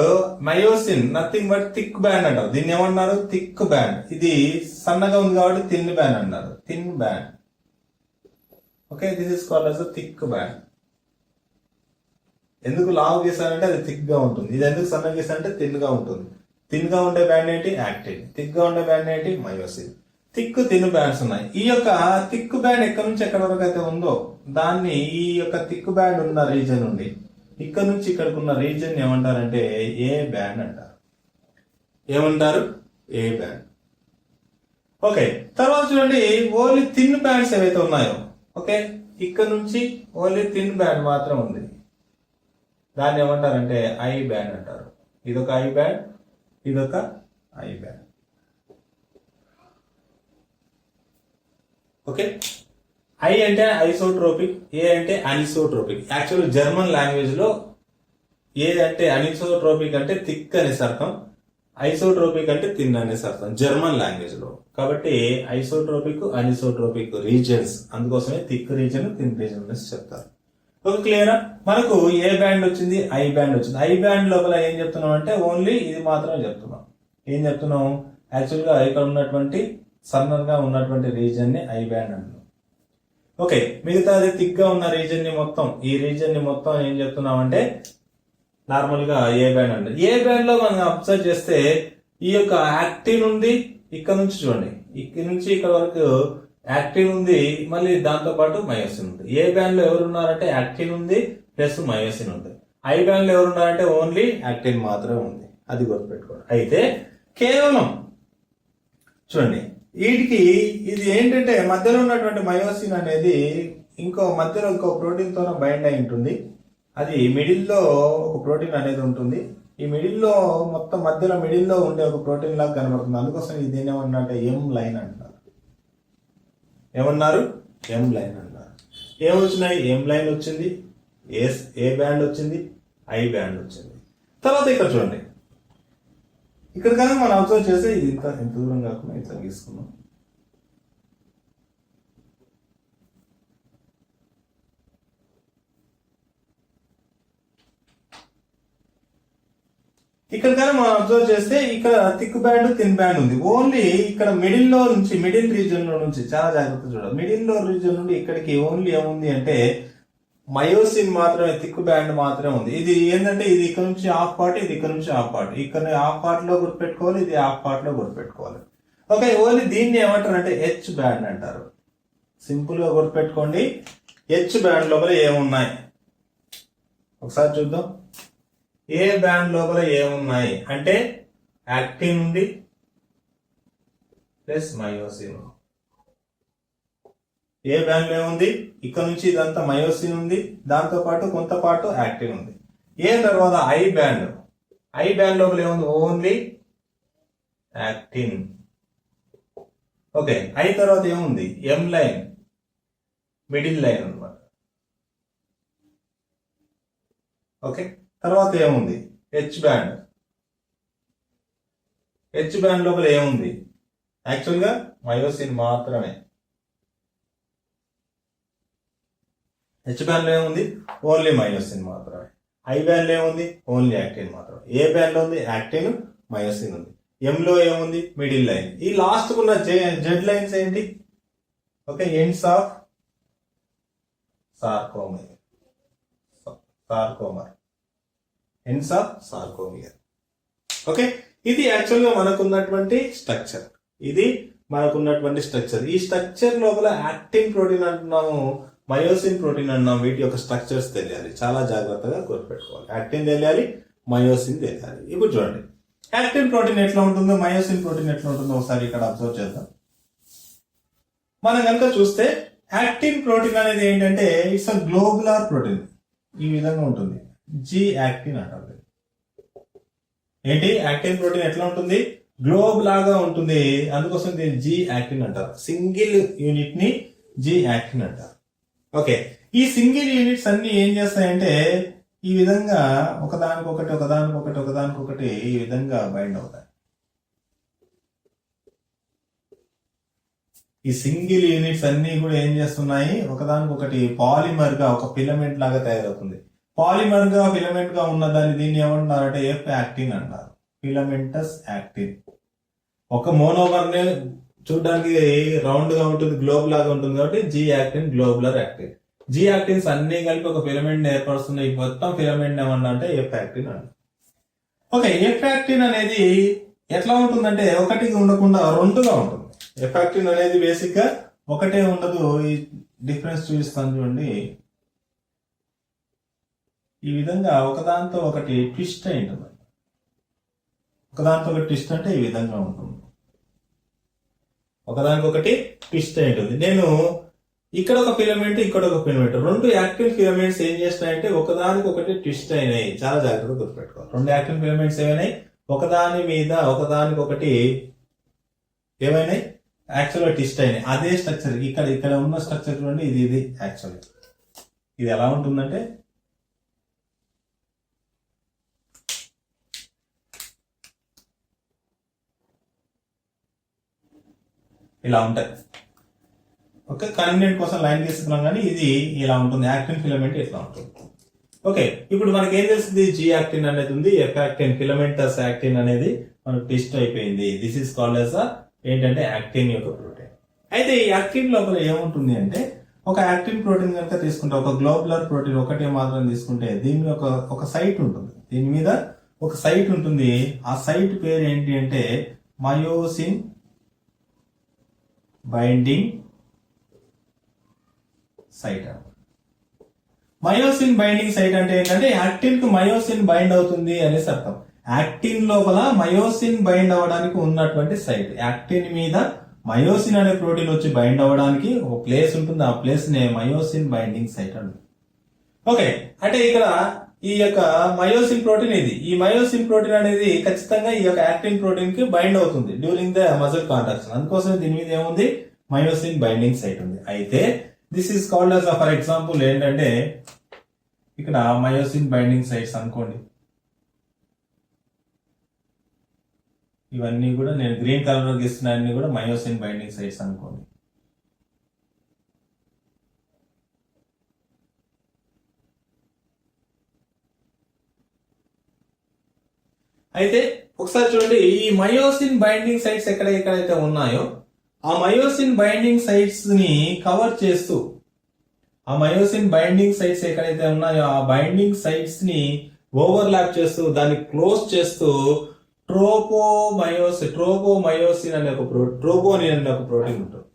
myosin nothing but thick band అంటారు. దీన్ని ఏమన్నారు? Thick band. ఇది సన్నగా ఉంది కాబట్టి థిన్ బ్యాండ్ అన్నారు. Thin band. Okay, this is called as thick band. ఎందుకు లావు గీసానంటే అది థిక్ గా ఉంటుంది. ఇది ఎందుకు సన్నగా గీసానంటే థిన్ గా ఉంటుంది. థిన్ గా ఉండే బ్యాండ్ ఏంటి? యాక్టిన్. థిక్ గా ఉండే బ్యాండ్ ఏంటి? మయోసిన్. థిక్ థిన్ బ్యాండ్స్ ఉన్నాయి. ఈ యొక్క థిక్ బ్యాండ్ ఎక్కడి నుంచి ఎక్కడి వరకు అయితే ఉందో దాన్ని ఈ యొక్క థిక్ బ్యాండ్ ఉన్న రీజన్ నుండి ఇక్కడ నుంచి ఇక్కడికి ఉన్న రీజన్ ఏమంటారంటే ఏ బ్యాండ్ అంటారు. ఏమంటారు? ఏ బ్యాండ్. ఓకే, తర్వాత చూడండి, ఓన్లీ థిన్ బ్యాండ్స్ ఏవైతే ఉన్నాయో, ఓకే, ఇక్కడ నుంచి ఓన్లీ థిన్ బ్యాండ్ మాత్రం ఉంది. దాన్ని ఏమంటారంటే ఐ బ్యాండ్ అంటారు. ఇదొక ఐ బ్యాండ్, ఇదొక ఐ బ్యాండ్. ఓకే, ఐ అంటే ఐసోట్రోపిక్, ఏ అంటే అనిసోట్రోపిక్. యాక్చువల్ జర్మన్ లాంగ్వేజ్ లో ఏ అంటే అనిసోట్రోపిక్ అంటే థిక్ అనేసి అర్థం, ఐసోట్రోపిక్ అంటే థిన్ అనేసి అర్థం జర్మన్ లాంగ్వేజ్ లో. కాబట్టి ఐసోట్రోపిక్, అనిసోట్రోపిక్ రీజన్స్, అందుకోసమే థిక్ రీజన్, థిన్ రీజన్ అనేసి చెప్తారు. ఓకే, క్లియరా? మనకు ఏ బ్యాండ్ వచ్చింది? ఐ బ్యాండ్ వచ్చింది. ఐ బ్యాండ్ లోపల ఏం చెప్తున్నాం అంటే ఓన్లీ ఇది మాత్రమే చెప్తున్నాం. ఏం చెప్తున్నాం? యాక్చువల్ గా ఇక్కడ ఉన్నటువంటి సన్నగా ఉన్నటువంటి రీజన్ ని ఐ బ్యాండ్ అంటున్నాం. ఓకే, మిగతా అది థిక్ గా ఉన్న రీజన్ ని మొత్తం, ఈ రీజన్ ని మొత్తం ఏం చెప్తున్నాం అంటే నార్మల్ గా ఏ బ్యాండ్ అంటే ఏ బ్యాండ్ లో మనం అబ్జర్వ్ చేస్తే ఈ యొక్క యాక్టిన్ ఉంది, ఇక్కడ నుంచి చూడండి ఇక్కడ నుంచి ఇక్కడ వరకు యాక్టిన్ ఉంది, మళ్ళీ దాంతో పాటు మయోసిన్ ఉంది. ఏ బ్యాండ్ లో ఎవరు ఉన్నారంటే యాక్టిన్ ఉంది ప్లస్ మయోసిన్ ఉంది. ఐ బ్యాండ్ లో ఎవరు ఉన్నారంటే ఓన్లీ యాక్టిన్ మాత్రమే ఉంది. అది గుర్తుపెట్టుకోండి. అయితే కేవలం చూడండి వీటికి ఇది ఏంటంటే మధ్యలో ఉన్నటువంటి మయోసిన్ అనేది మధ్యలో ఇంకో ప్రోటీన్ తో బైండ్ అయి ఉంటుంది. అది మిడిల్ లో ఒక ప్రోటీన్ అనేది ఉంటుంది. ఈ మిడిల్ లో మొత్తం మధ్యలో మిడిల్ లో ఉండే ఒక ప్రోటీన్ లాగా కనబడుతుంది. అందుకోసం ఇది ఏమన్నా ఎం లైన్ అంటారు. ఏమన్నారు? ఎం లైన్ అన్నారు. ఏమొచ్చినాయి? ఎం లైన్ వచ్చింది, ఏ బ్యాండ్ వచ్చింది, ఐ బ్యాండ్ వచ్చింది. తర్వాత ఇక్కడ చూడండి, ఇక్కడ కానీ మనం అబ్జర్వ్ చేస్తే ఇది ఎంత దూరం కాకుండా ఇట్లా గీసుకున్నాం. ఇక్కడ కానీ మనం అబ్జర్వ్ చేస్తే ఇక్కడ థిక్ బ్యాండ్ థిన్ బ్యాండ్ ఉంది. ఓన్లీ ఇక్కడ మిడిల్ రీజియన్ లో నుంచి చాలా జాగ్రత్త చూడాలి. మిడిల్ లో రీజియన్ నుండి ఇక్కడికి ఓన్లీ ఏముంది అంటే మయోసిన్ మాత్రమే, థిక్ బ్యాండ్ మాత్రమే ఉంది. ఇది ఏంటంటే ఇది ఇక్కడ నుంచి హాఫ్ పార్ట్, ఇది ఇక్కడ నుంచి హాఫ్ పార్ట్. ఇక్కడ హాఫ్ పార్ట్ లో గుర్తుపెట్టుకోవాలి, ఇది హాఫ్ పార్ట్ లో గుర్తుపెట్టుకోవాలి. ఓకే, ఓన్లీ దీన్ని ఏమంటారు అంటే హెచ్ బ్యాండ్ అంటారు. సింపుల్ గా గుర్తుపెట్టుకోండి. హెచ్ బ్యాండ్ లోపల ఏమున్నాయి ఒకసారి చూద్దాం. ఏ బ్యాండ్ లోపల ఏమున్నాయి అంటే యాక్టిన్ ఉంది ప్లస్ మయోసిన్. ఏ బ్యాండ్ లో ఏముంది? ఇక్కడ నుంచి ఇదంతా మయోసిన్ ఉంది, దాంతో పాటు కొంత పాటు యాక్టిన్ ఉంది. ఏ తర్వాత ఐ బ్యాండ్ లోపల ఏముంది? Only actin. ఓకే, ఐ తర్వాత ఏముంది? ఎం లైన్, మిడిల్ లైన్ అన్నమాట. ఓకే, తర్వాత ఏముంది? హెచ్ బ్యాండ్ లోపల ఏముంది? యాక్చువల్ గా మయోసిన్ మాత్రమే. హెచ్ బ్యాండ్ లో ఏముంది? ఓన్లీ మయోసిన్ మాత్రమే. ఐ బ్యాండ్ లో ఏముంది? ఓన్లీ యాక్టిన్ మాత్రమే. ఏ బ్యాండ్ లో ఉంది? యాక్టిన్, మయోసిన్ ఉంది. ఎం లో ఏముంది? Middle line. ఈ లాస్ట్ కున్న జెడ్ లైన్స్ ఏంటి? Okay, ends of sarcomere. Ends of sarcomere. Okay, ఇది యాక్చువల్ గా మనకున్నటువంటి స్ట్రక్చర్. ఈ స్ట్రక్చర్ లోపల యాక్టిన్ ప్రోటీన్ అంటున్నాము, మయోసిన్ ప్రోటీన్ అన్నాం. వీటి యొక్క స్ట్రక్చర్స్ తెలియాలి, చాలా జాగ్రత్తగా గుర్తుపెట్టుకోవాలి. యాక్టిన్ తెలియాలి, మయోసిన్ తెలియాలి. ఇప్పుడు చూడండి యాక్టిన్ ప్రోటీన్ ఎట్లా ఉంటుందో, మయోసిన్ ప్రోటీన్ ఎట్లా ఉంటుందో ఒకసారి ఇక్కడ అబ్జర్వ్ చేద్దాం. మనం కనుక చూస్తే యాక్టిన్ ప్రోటీన్ అనేది ఏంటంటే ఇట్స్ అ గ్లోబులార్ ప్రోటీన్. ఈ విధంగా ఉంటుంది, జీ యాక్టిన్ అంటారు. ఏంటి? యాక్టిన్ ప్రోటీన్ ఎట్లా ఉంటుంది? గ్లోబ్ లాగా ఉంటుంది. అందుకోసం దీన్ని జీ యాక్టిన్ అంటారు. సింగిల్ యూనిట్ ని జీ యాక్టిన్ అంటారు. ఓకే, ఈ సింగిల్ యూనిట్స్ అన్ని ఏం చేస్తాయంటే ఈ విధంగా ఒకదానికొకటి ఈ విధంగా బైండ్ అవుతాయి. ఈ సింగిల్ యూనిట్స్ అన్ని కూడా ఏం చేస్తున్నాయి? ఒకదానికొకటి పాలిమర్ గా ఒక ఫిలమెంట్ లాగా తయారవుతుంది. పాలిమర్ గా ఫిలమెంట్ గా ఉన్న దీన్ని ఏమంటున్నారంటే ఎఫ్ యాక్టిన్ అంటారు. Filamentous actin. ఒక మోనోమర్ నే చూడడానికి రౌండ్ గా ఉంటుంది, గ్లోబ్ లాగా ఉంటుంది కాబట్టి G actin, globular actin. G actins అన్ని కలిపి ఒక ఫిలమెంట్ ఏర్పరుస్తున్నాయి. మొత్తం ఫిలమెంట్ ఏమన్నా అంటే ఎఫ్ యాక్టిన్ అంట. ఓకే, ఎఫ్ యాక్టిన్ అనేది ఎట్లా ఉంటుందంటే ఒకటి ఉండకుండా రెండుగా ఉంటుంది. ఎఫ్ యాక్టిన్ అనేది బేసిక్ గా ఒకటే ఉండదు. ఈ డిఫరెన్స్ చూపిస్తాను చూడండి. ఈ విధంగా ఒకదాంతో ఒకటి ట్విస్ట్ అయి ఉంటుంది. ఒకదాంతో ఒకటి ట్విస్ట్ అంటే ఈ విధంగా ఉంటుంది. ఒకదానికొకటి ట్విస్ట్ అయి ఉంటుంది. నేను ఇక్కడ ఒక ఫిలమెంట్, ఇక్కడ ఒక ఫిలమెంట్, రెండు యాక్టివ్ ఫిలమెంట్స్ ఏం చేస్తున్నాయంటే ఒకదానికొకటి ట్విస్ట్ అయినాయి. చాలా జాగ్రత్తగా గుర్తుపెట్టుకోవాలి. రెండు యాక్టివ్ ఫిలమెంట్స్ ఏమైనాయి? ఒకదాని మీద ఒకదానికొకటి ఏమైనాయి? యాక్చువల్గా ట్విస్ట్ అయినాయి. అదే స్ట్రక్చర్ ఇక్కడ ఉన్న స్ట్రక్చర్ చూడండి. ఇది యాక్చువల్ ఇది ఎలా ఉంటుందంటే ఇలా ఉంటాయి. ఓకే, కన్వీనియంట్ కోసం లైన్ తీసుకున్నాం కానీ ఇది ఇలా ఉంటుంది. యాక్టిన్ ఫిలమెంట్ ఇట్లా ఉంటుంది. ఓకే, ఇప్పుడు మనకి ఏం తెలుస్తుంది? జీ యాక్టిన్ అనేది ఉంది, ఎఫ్ యాక్టిన్, ఫిలమెంటస్ యాక్టిన్ అనేది మనకు ట్విస్ట్ అయిపోయింది. దిస్ ఈస్ కాల్డ్ యాజ్ ఏంటంటే యాక్టిన్ యొక్క ప్రోటీన్. అయితే ఈ యాక్టిన్ లోపల ఏముంటుంది అంటే ఒక యాక్టిన్ ప్రోటీన్ కనుక తీసుకుంటే, ఒక గ్లోబులర్ ప్రోటీన్ ఒకటే మాత్రం తీసుకుంటే దీని ఒక సైట్ ఉంటుంది, దీని మీద ఒక సైట్ ఉంటుంది. ఆ సైట్ పేరు ఏంటి అంటే myosin binding site. Myosin binding site అంటే ఏంటంటే యాక్టిన్ కు మయోసిన్ బైండ్ అవుతుంది అనేసి అర్థం. యాక్టిన్ లోపల మయోసిన్ బైండ్ అవ్వడానికి ఉన్నటువంటి సైట్. యాక్టిన్ మీద మయోసిన్ అనే ప్రోటీన్ వచ్చి బైండ్ అవ్వడానికి ఒక ప్లేస్ ఉంటుంది, ఆ ప్లేస్ నే మయోసిన్ బైండింగ్ సైట్ అండి. ఓకే, అంటే ఇక్కడ ఈ యొక్క మయోసిన్ ప్రోటీన్ ఇది. ఈ మయోసిన్ ప్రోటీన్ అనేది ఖచ్చితంగా ఈ యొక్క యాక్టిన్ ప్రోటీన్ కి బైండ్ అవుతుంది డ్యూరింగ్ ద మజిల్ కాంట్రాక్షన్. అందుకోసం దీని మీద ఏముంది, మయోసిన్ బైండింగ్ సైట్ ఉంది. అయితే this is called as for example ఏంటంటే ఇక్కడ మయోసిన్ బైండింగ్ సైట్స్ అనుకోండి. ఇవన్నీ కూడా నేను గ్రీన్ కలర్ లో గీస్తున్న అన్ని కూడా మయోసిన్ బైండింగ్ సైట్స్ అనుకోండి. అయితే ఒకసారి చూడండి, ఈ మయోసిన్ బైండింగ్ సైట్స్ ఎక్కడైతే ఉన్నాయో ఆ మయోసిన్ బైండింగ్ సైట్స్ ని కవర్ చేస్తూ, ఆ మయోసిన్ బైండింగ్ సైట్స్ ఎక్కడైతే ఉన్నాయో ఆ బైండింగ్ సైట్స్ ని ఓవర్లాప్ చేస్తూ, దాన్ని క్లోజ్ చేస్తూ ట్రోపోమయోసిన్ అనే ఒక ట్రోపోనిన్ అనే ఒక ప్రోటీన్ ఉంటుంది.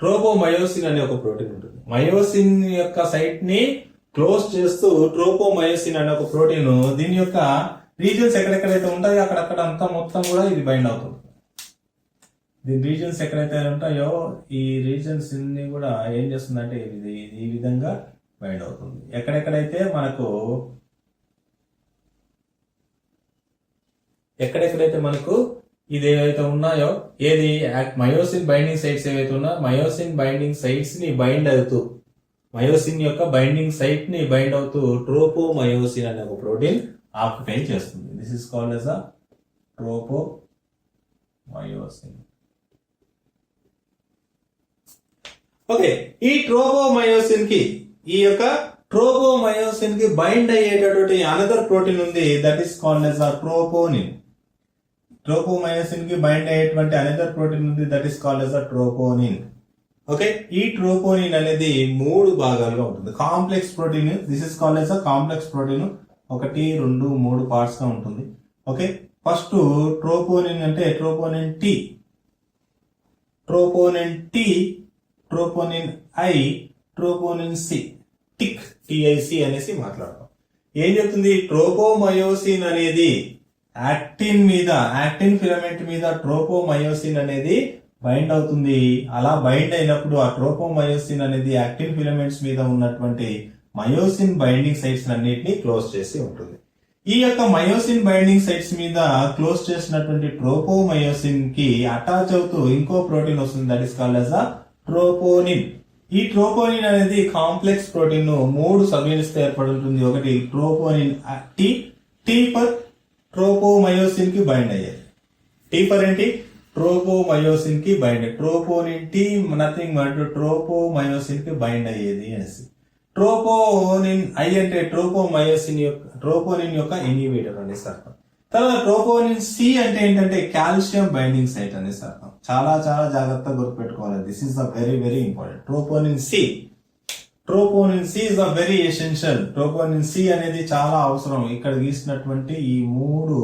ట్రోపోమయోసిన్ అనే ఒక ప్రోటీన్ ఉంటుంది. మయోసిన్ యొక్క సైట్ ని క్లోజ్ చేస్తూ ట్రోపోమయోసిన్ అనే ఒక ప్రోటీన్, దీని యొక్క రీజన్స్ ఎక్కడెక్కడైతే ఉంటాయో అక్కడక్కడ అంతా మొత్తం కూడా ఇది బైండ్ అవుతుంది. దీని రీజన్స్ ఎక్కడైతే ఉంటాయో ఈ రీజన్స్ ని కూడా ఏం చేస్తుందంటే ఇది ఈ విధంగా బైండ్ అవుతుంది. ఎక్కడెక్కడైతే మనకు ఇది ఏవైతే ఉన్నాయో, ఏది మయోసిన్ బైండింగ్ సైట్స్ ఏవైతే ఉన్నాయో మయోసిన్ బైండింగ్ సైట్స్ ని బైండ్ అవుతూ, మయోసిన్ యొక్క బైండింగ్ సైట్ ని బైండ్ అవుతూ ట్రోపోమయోసిన్ అనే ఒక ప్రోటీన్ ఆక్యుపై చేస్తుంది. This is called as tropomyosin. Okay, ఈ ట్రోపోమయోసిన్ కి బైండ్ అయ్యేటటువంటి అనదర్ ప్రోటీన్ ఉంది, that is called as troponin. Tropomyosin కి బైండ్ అయ్యేటువంటి అనదర్ ప్రోటీన్ ఉంది, that is called as troponin. Okay, ఈ ట్రోపోనిన్ అనేది 3 భాగాలుగా ఉంటుంది. Complex protein, this is called as complex protein. 1, 2, 3 parts గా ఉంటుంది. ఓకే, ఫస్ట్ ట్రోపోనిన్ అంటే troponin T, troponin I, troponin C, TIC అనేసి మాట్లాడతాం. ఏం చెప్తుంది, ట్రోపోమయోసిన్ అనేది యాక్టిన్ ఫిలమెంట్ మీద ట్రోపోమయోసిన్ అనేది బైండ్ అవుతుంది. అలా బైండ్ అయినప్పుడు ఆ ట్రోపోమయోసిన్ అనేది యాక్టిన్ ఫిలమెంట్స్ మీద ఉన్నటువంటి మయోసిన్ బైండింగ్ సైట్స్ అన్నిటిని క్లోజ్ చేసి ఉంటుంది. ఈ యొక్క మయోసిన్ బైండింగ్ సైట్స్ మీద క్లోజ్ చేసినటువంటి ట్రోపోమయోసిన్ కి అటాచ్ అవుతూ ఇంకో ప్రోటీన్ వస్తుంది, that is called as troponin. ఈ ట్రోపోనిన్ అనేది కాంప్లెక్స్ ప్రోటీన్ 3 సబ్ యూనిట్స్ తో ఏర్పడి ఉంటుంది. ఒకటి ట్రోపోనిన్ టీ ఫర్ ట్రోపోమయోసిన్ కి బైండ్ అయ్యేది. టీ ఫర్ ఏంటి, ట్రోపోమయోసిన్ కి bind. Troponin T nothing but tropomyosin కి బైండ్ అయ్యేది అనేసి. ట్రోపోనిన్ ఐ అంటే ట్రోపోనిన్ యొక్క ఇన్హిబిటర్ అనేసి అర్థం. తర్వాత ట్రోపోనిన్ సి అంటే ఏంటంటే కాల్షియం బైండింగ్ సైట్ అనేసి అర్థం. చాలా చాలా జాగ్రత్తగా గుర్తుపెట్టుకోవాలి. This is very very important. Troponin C is very essential. Troponin C అనేది చాలా అవసరం. ఇక్కడ గీసినటువంటి ఈ 3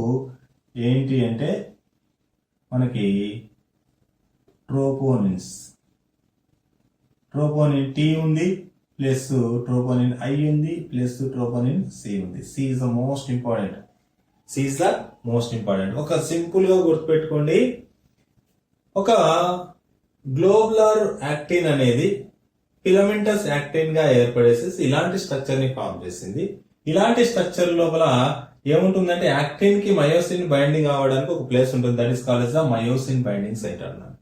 ఏంటి అంటే మనకి ట్రోపోనిన్ టీ ఉంది, ప్లస్ ట్రోపోనిన్ ఐ ఉంది, ప్లస్ ట్రోపోనిన్ సి ఉంది. C is the most important. ఒక సింపుల్ గా గుర్తుపెట్టుకోండి, ఒక గ్లోబులర్ యాక్టిన్ అనేది ఫిలమెంటస్ యాక్టిన్ గా ఏర్పడేసి ఇలాంటి స్ట్రక్చర్ ని ఫామ్ చేసింది. ఇలాంటి స్ట్రక్చర్ లోపల ఏముంటుందంటే యాక్టిన్ కి మయోసిన్ బైండింగ్ అవ్వడానికి ఒక ప్లేస్ ఉంటుంది, that is called as myosin binding site అన్నారు.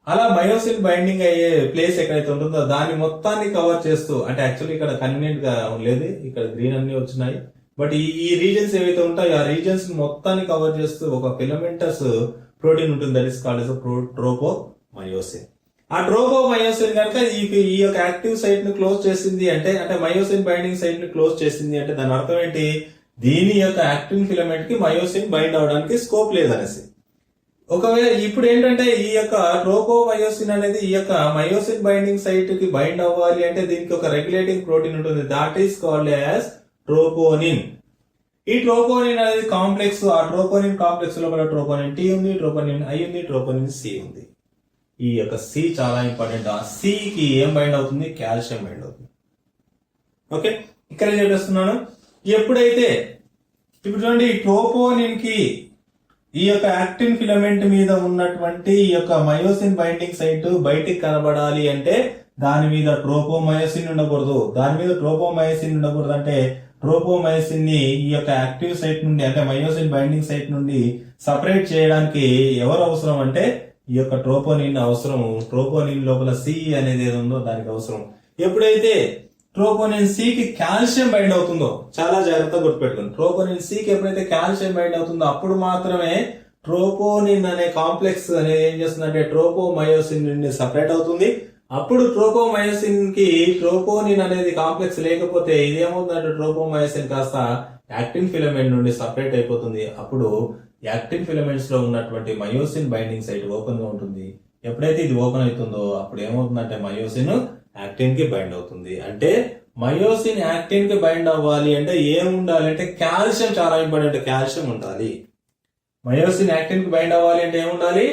అలా మయోసిన్ బైండింగ్ అయ్యే ప్లేస్ ఎక్కడైతే ఉంటుందో దాన్ని మొత్తాన్ని కవర్ చేస్తూ, అంటే యాక్చువల్లీ ఇక్కడ కన్వీనియంట్ గా లేదు, ఇక్కడ గ్రీన్ అన్ని వచ్చినాయి, బట్ ఈ రీజన్స్ ఏవైతే ఉంటాయో ఆ రీజన్స్ మొత్తాన్ని కవర్ చేస్తూ ఒక ఫిలమెంటస్ ప్రోటీన్ ఉంటుంది, దట్ ఈస్ కాల్డ్ as ట్రోపోమయోసిన్. ఆ ట్రోపోమయోసిన్ కనుక ఈ యొక్క యాక్టివ్ సైట్ ను క్లోజ్ చేసింది అంటే మయోసిన్ బైండింగ్ సైట్ ని క్లోజ్ చేసింది అంటే దాని అర్థం ఏంటి, దీని యొక్క యాక్టిన్ ఫిలమెంట్ కి మయోసిన్ బైండ్ అవడానికి స్కోప్ లేదనేసి. ఒకవేళ ఇప్పుడు ఏంటంటే ఈ యొక్క ట్రోపోమయోసిన్ అనేది ఈ యొక్క మయోసిన్ బైండింగ్ సైట్ కి బైండ్ అవ్వాలి అంటే దీనికి ఒక రెగ్యులేటింగ్ ప్రోటీన్ ఉంటుంది, that is called as troponin. ఈ ట్రోపోనిన్ అనేది కాంప్లెక్స్, ఆ ట్రోపోనిన్ కాంప్లెక్స్ లోపల ట్రోపోనిన్ టీ ఉంది, ట్రోపోనిన్ ఐ ఉంది, ట్రోపోనిన్ సి ఉంది. ఈ యొక్క సి చాలా ఇంపార్టెంట్. ఆ సి కి ఏం బైండ్ అవుతుంది? కాల్షియం బైండ్ అవుతుంది. ఓకే, ఇక్కడ చెప్పేస్తున్నాను. ఎప్పుడైతే ఇప్పుడు చూడండి ఈ ట్రోపోనిన్ కి ఈ యొక్క యాక్టిన్ ఫిలమెంట్ మీద ఉన్నటువంటి ఈ యొక్క మయోసిన్ బైండింగ్ సైట్ బయటికి కనబడాలి అంటే దాని మీద ట్రోపోమయోసిన్ ఉండకూడదు. దాని మీద ట్రోపోమయోసిన్ ఉండకూడదు అంటే ట్రోపోమయోసిన్ ని ఈ యొక్క యాక్టివ్ సైట్ నుండి అంటే మయోసిన్ బైండింగ్ సైట్ నుండి సపరేట్ చేయడానికి ఎవరు అవసరం అంటే ఈ యొక్క ట్రోపోనిన్ అవసరం. ట్రోపోనిన్ లోపల సి అనేది ఏది ఉందో దానికి అవసరం. ఎప్పుడైతే ట్రోపోనిన్ సి కి కాల్షియం బైండ్ అవుతుందో, చాలా జాగ్రత్తగా గుర్తుపెట్టుకోండి, ట్రోపోనిన్ సి కి ఎప్పుడైతే కాల్షియం బైండ్ అవుతుందో అప్పుడు మాత్రమే ట్రోపోనిన్ అనే కాంప్లెక్స్ అనేది ఏం చేస్తుందంటే ట్రోపోమయోసిన్ నుండి సపరేట్ అవుతుంది. అప్పుడు ట్రోపోమయోసిన్ కి ట్రోపోనిన్ అనేది కాంప్లెక్స్ లేకపోతే ఇదేమవుతుందంటే ట్రోపోమయోసిన్ కాస్త యాక్టిన్ ఫిలమెంట్ నుండి సపరేట్ అయిపోతుంది. అప్పుడు యాక్టిన్ ఫిలమెంట్స్ లో ఉన్నటువంటి మయోసిన్ బైండింగ్ సైట్ ఓపెన్ గా ఉంటుంది. ఎప్పుడైతే ఇది ఓపెన్ అవుతుందో అప్పుడు ఏమవుతుందంటే మయోసిన్ యాక్టిన్ కి బైండ్ అవుతుంది. అంటే మయోసిన్ యాక్టిన్ కి బైండ్ అవ్వాలి అంటే ఏం ఉండాలి అంటే కాల్షియం చాలా ఇంపార్టెంట్, కాల్షియం ఉండాలి. మయోసిన్ యాక్టిన్ కి బైండ్ అవ్వాలి అంటే ఏముండాలి?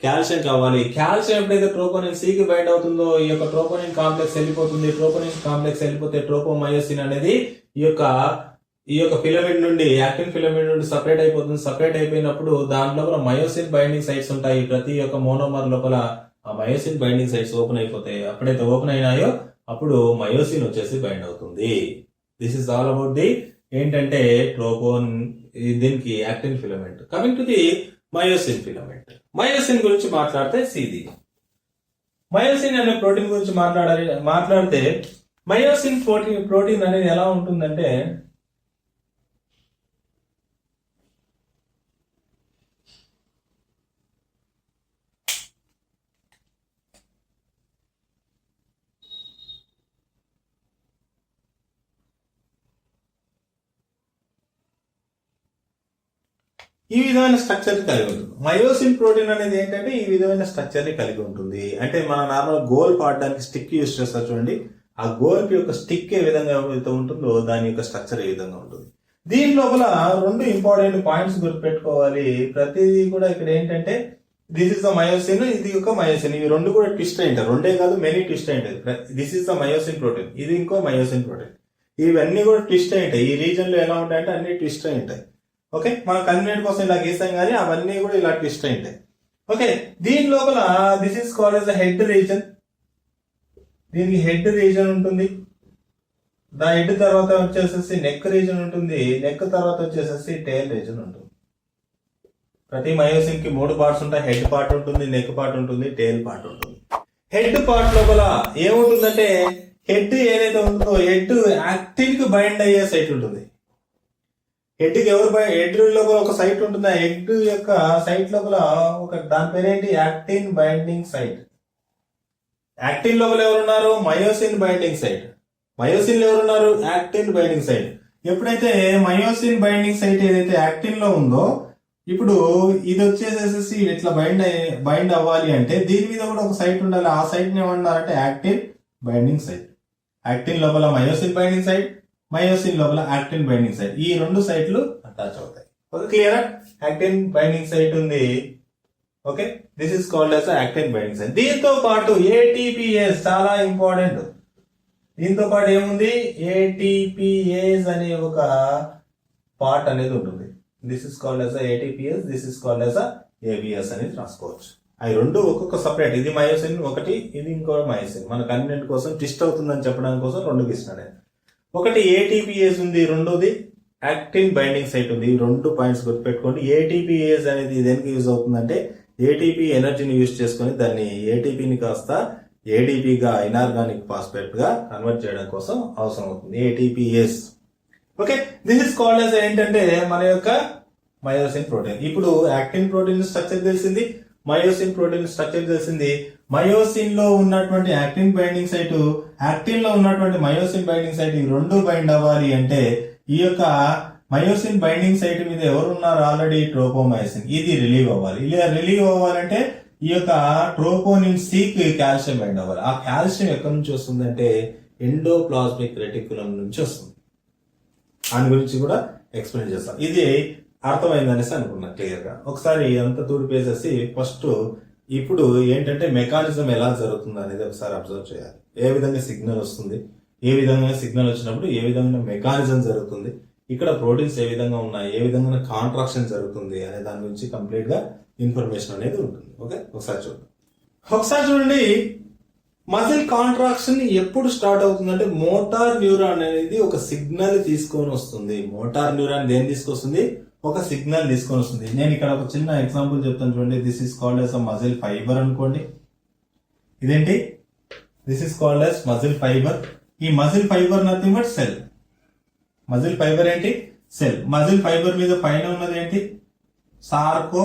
కాల్షియం కావాలి. కాల్షియం ఎప్పుడైతే ట్రోపోనిన్ సి కి బైండ్ అవుతుందో ఈ యొక్క ట్రోపోనిన్ కాంప్లెక్స్ వెళ్ళిపోతుంది. ట్రోపోనిన్ కాంప్లెక్స్ వెళ్ళిపోతే ట్రోపోమయోసిన్ అనేది ఈ యొక్క ఫిలమెంట్ నుండి యాక్టిన్ ఫిలమెంట్ నుండి సపరేట్ అయిపోతుంది. సపరేట్ అయిపోయినప్పుడు దాని లోపల మయోసిన్ బైండింగ్ సైట్స్ ఉంటాయి. ప్రతి ఒక్క మోనోమర్ లోపల ఆ మయోసిన్ బైండింగ్ సైట్స్ ఓపెన్ అయిపోతాయి. అప్పుడైతే ఓపెన్ అయినాయో అప్పుడు మయోసిన్ వచ్చేసి బైండ్ అవుతుంది. This is all about the ఏంటంటే దీనికి actin filament. Coming to the myosin filament. Myosin గురించి మాట్లాడితే సిది మయోసిన్ అనే ప్రోటీన్ గురించి మాట్లాడితే మయోసిన్ ప్రోటీన్ అనేది ఎలా ఉంటుందంటే ఈ విధమైన స్ట్రక్చర్ ని కలిగి ఉంటుంది. మయోసిన్ ప్రోటీన్ అనేది ఏంటంటే ఈ విధమైన స్ట్రక్చర్ ని కలిగి ఉంటుంది. అంటే మన నార్మల్ గోల్ పాడడానికి స్టిక్ యూజ్ చేస్తారు చూడండి, ఆ గోల్ యొక్క స్టిక్ ఏ విధంగా అయితే ఉంటుందో దాని యొక్క స్ట్రక్చర్ ఏ విధంగా ఉంటుంది. దీని లోపల రెండు ఇంపార్టెంట్ పాయింట్స్ గుర్తుపెట్టుకోవాలి. ప్రతిదీ కూడా ఇక్కడ ఏంటంటే దిస్ ఇస్ ద మయోసిన్, ఇది ఒక మయోసిన్, ఇవి రెండు కూడా ట్విస్ట్ అయి ఉంటాయి. రెండే కాదు, మెనీ ట్విస్ట్ అయి ఉంటాయి. This is the myosin protein, ఇది ఇంకో మయోసిన్ ప్రోటీన్, ఇవన్నీ కూడా ట్విస్ట్ అయి ఉంటాయి. ఈ రీజన్ లో ఎలా ఉంటాయంటే అన్ని ట్విస్ట్ అయి ఉంటాయి. ఓకే, మనం కన్వీనియంట్ కోసం ఇలా గీసాం కానీ అవన్నీ కూడా ఇలా ట్విస్ట్ అయి ఉంటాయి. ఓకే, దీని లోపల this is called as the head region. దీనికి హెడ్ రీజన్ ఉంటుంది. దాని హెడ్ తర్వాత వచ్చేసేసి నెక్ రీజన్ ఉంటుంది. నెక్ తర్వాత వచ్చేసేసి టేల్ రీజన్ ఉంటుంది. ప్రతి మయోసిన్ కి 3 పార్ట్స్ ఉంటాయి. హెడ్ పార్ట్ ఉంటుంది, నెక్ పార్ట్ ఉంటుంది, టేల్ పార్ట్ ఉంటుంది. హెడ్ పార్ట్ లోపల ఏముంటుందంటే హెడ్ ఏదైతే ఉంటుందో హెడ్ యాక్టిన్ కి బైండ్ అయ్యే సైట్ ఉంటుంది. హెడ్ కి హెడ్ లోపల ఒక సైట్ ఉంటుంది. ఆ హెడ్ యొక్క సైట్ లోపల దాని పేరేంటి? Actin binding site. యాక్టిన్ లోపల ఎవరున్నారు? Myosin binding site. మయోసిన్ లో ఎవరున్నారు? Actin binding site. ఎప్పుడైతే మయోసిన్ బైండింగ్ సైట్ ఏదైతే యాక్టిన్ లో ఉందో ఇప్పుడు ఇది వచ్చేసేసి ఇట్లా బైండ్ అవ్వాలి అంటే దీని మీద కూడా ఒక సైట్ ఉండాలి. ఆ సైట్ ని ఏమన్నారంటే యాక్టిన్ బైండింగ్ సైట్. యాక్టిన్ లోపల మయోసిన్ బైండింగ్ సైట్, మయోసిన్ లోపల యాక్టిన్ బైండింగ్ సైట్, ఈ రెండు సైట్లు అటాచ్ అవుతాయి. Okay, clear? Actin binding site ఉంది. Okay, this is called as actin binding site. దీంతో పాటు ఏటీపీఎస్ చాలా ఇంపార్టెంట్. దీంతో పాటు ఏముంది? ఏటీపీఎస్ అనే ఒక పార్ట్ అనేది ఉంటుంది. This is called as ATPase, this is called as ABS అనేది రాసుకోవచ్చు. అవి రెండు ఒక్కొక్క సపరేట్. ఇది మయోసిన్ ఒకటి, ఇది ఇంకో మయోసిన్. మన కన్వీనియంట్ కోసం ట్విస్ట్ అవుతుందని చెప్పడానికి కోసం రెండు గీస్తున్నాను. ఒకటి ఏటీపీఎస్ ఉంది, రెండోది యాక్టిన్ బైండింగ్ సైట్ ఉంది. ఈ రెండు పాయింట్స్ గుర్తుపెట్టుకోండి. ఏటీపీఎస్ అనేది దేనికి యూజ్ అవుతుందంటే ఏటీపీ ఎనర్జీని యూజ్ చేసుకుని దాన్ని ఏటీపీని కాస్త ఏడీపీగా ఇనార్గానిక్ ఫాస్ఫేట్ గా కన్వర్ట్ చేయడం కోసం అవసరం అవుతుంది ATPase. Okay, this is called as ఏంటంటే మన యొక్క మయోసిన్ ప్రోటీన్. ఇప్పుడు యాక్టిన్ ప్రోటీన్ స్ట్రక్చర్ తెలిసింది, మయోసిన్ ప్రోటీన్ స్ట్రక్చర్ తెలిసింది. మయోసిన్ లో ఉన్నటువంటి యాక్టిన్ బైండింగ్ సైట్, యాక్టిన్ లో ఉన్నటువంటి మయోసిన్ బైండింగ్ సైట్, ఈ రెండు బైండ్ అవ్వాలి అంటే ఈ యొక్క మయోసిన్ బైండింగ్ సైట్ మీద ఎవరున్నారు ఆల్రెడీ? ట్రోపోమైసిన్. ఇది రిలీవ్ అవ్వాలి. ఇలా రిలీవ్ అవ్వాలంటే ఈ యొక్క ట్రోపోనిన్ సి కి కాల్షియం బైండ్ అవ్వాలి. ఆ కాల్షియం ఎక్కడి నుంచి వస్తుందంటే ఎండోప్లాస్మిక్ రెటిక్యులం నుంచి వస్తుంది. దాని గురించి కూడా ఎక్స్ప్లెయిన్ చేస్తాం. ఇది అర్థమైందనేసి అనుకున్నా క్లియర్ గా. ఒకసారి అంత తూడిపేసేసి ఫస్ట్ ఇప్పుడు ఏంటంటే మెకానిజం ఎలా జరుగుతుంది అనేది ఒకసారి అబ్జర్వ్ చేయాలి. ఏ విధంగా సిగ్నల్ వస్తుంది, ఏ విధంగా సిగ్నల్ వచ్చినప్పుడు ఏ విధంగా మెకానిజం జరుగుతుంది, ఇక్కడ ప్రోటీన్స్ ఏ విధంగా ఉన్నాయి, ఏ విధంగా కాంట్రాక్షన్ జరుగుతుంది అనే దాని గురించి కంప్లీట్ గా ఇన్ఫర్మేషన్ అనేది ఉంటుంది. ఓకే, ఒకసారి చూడండి. ఒకసారి చూడండి, మజిల్ కాంట్రాక్షన్ ఎప్పుడు స్టార్ట్ అవుతుందంటే మోటార్ న్యూరాన్ అనేది ఒక సిగ్నల్ తీసుకొని వస్తుంది. మోటార్ న్యూరాన్ దేని తీసుకొస్తుంది? ఒక సిగ్నల్ తీసుకొని వస్తుంది. నేను ఇక్కడ ఒక చిన్న ఎగ్జాంపుల్ చెప్తాను చూడండి. This is called as muscle fiber అనుకోండి. ఇదేంటి? This is called as muscle fiber. ఈ muscle fiber nothing but cell. Muscle fiber ఏంటి? సెల్. మజిల్ ఫైబర్ మీద పైన ఉన్నది ఏంటి? సార్కో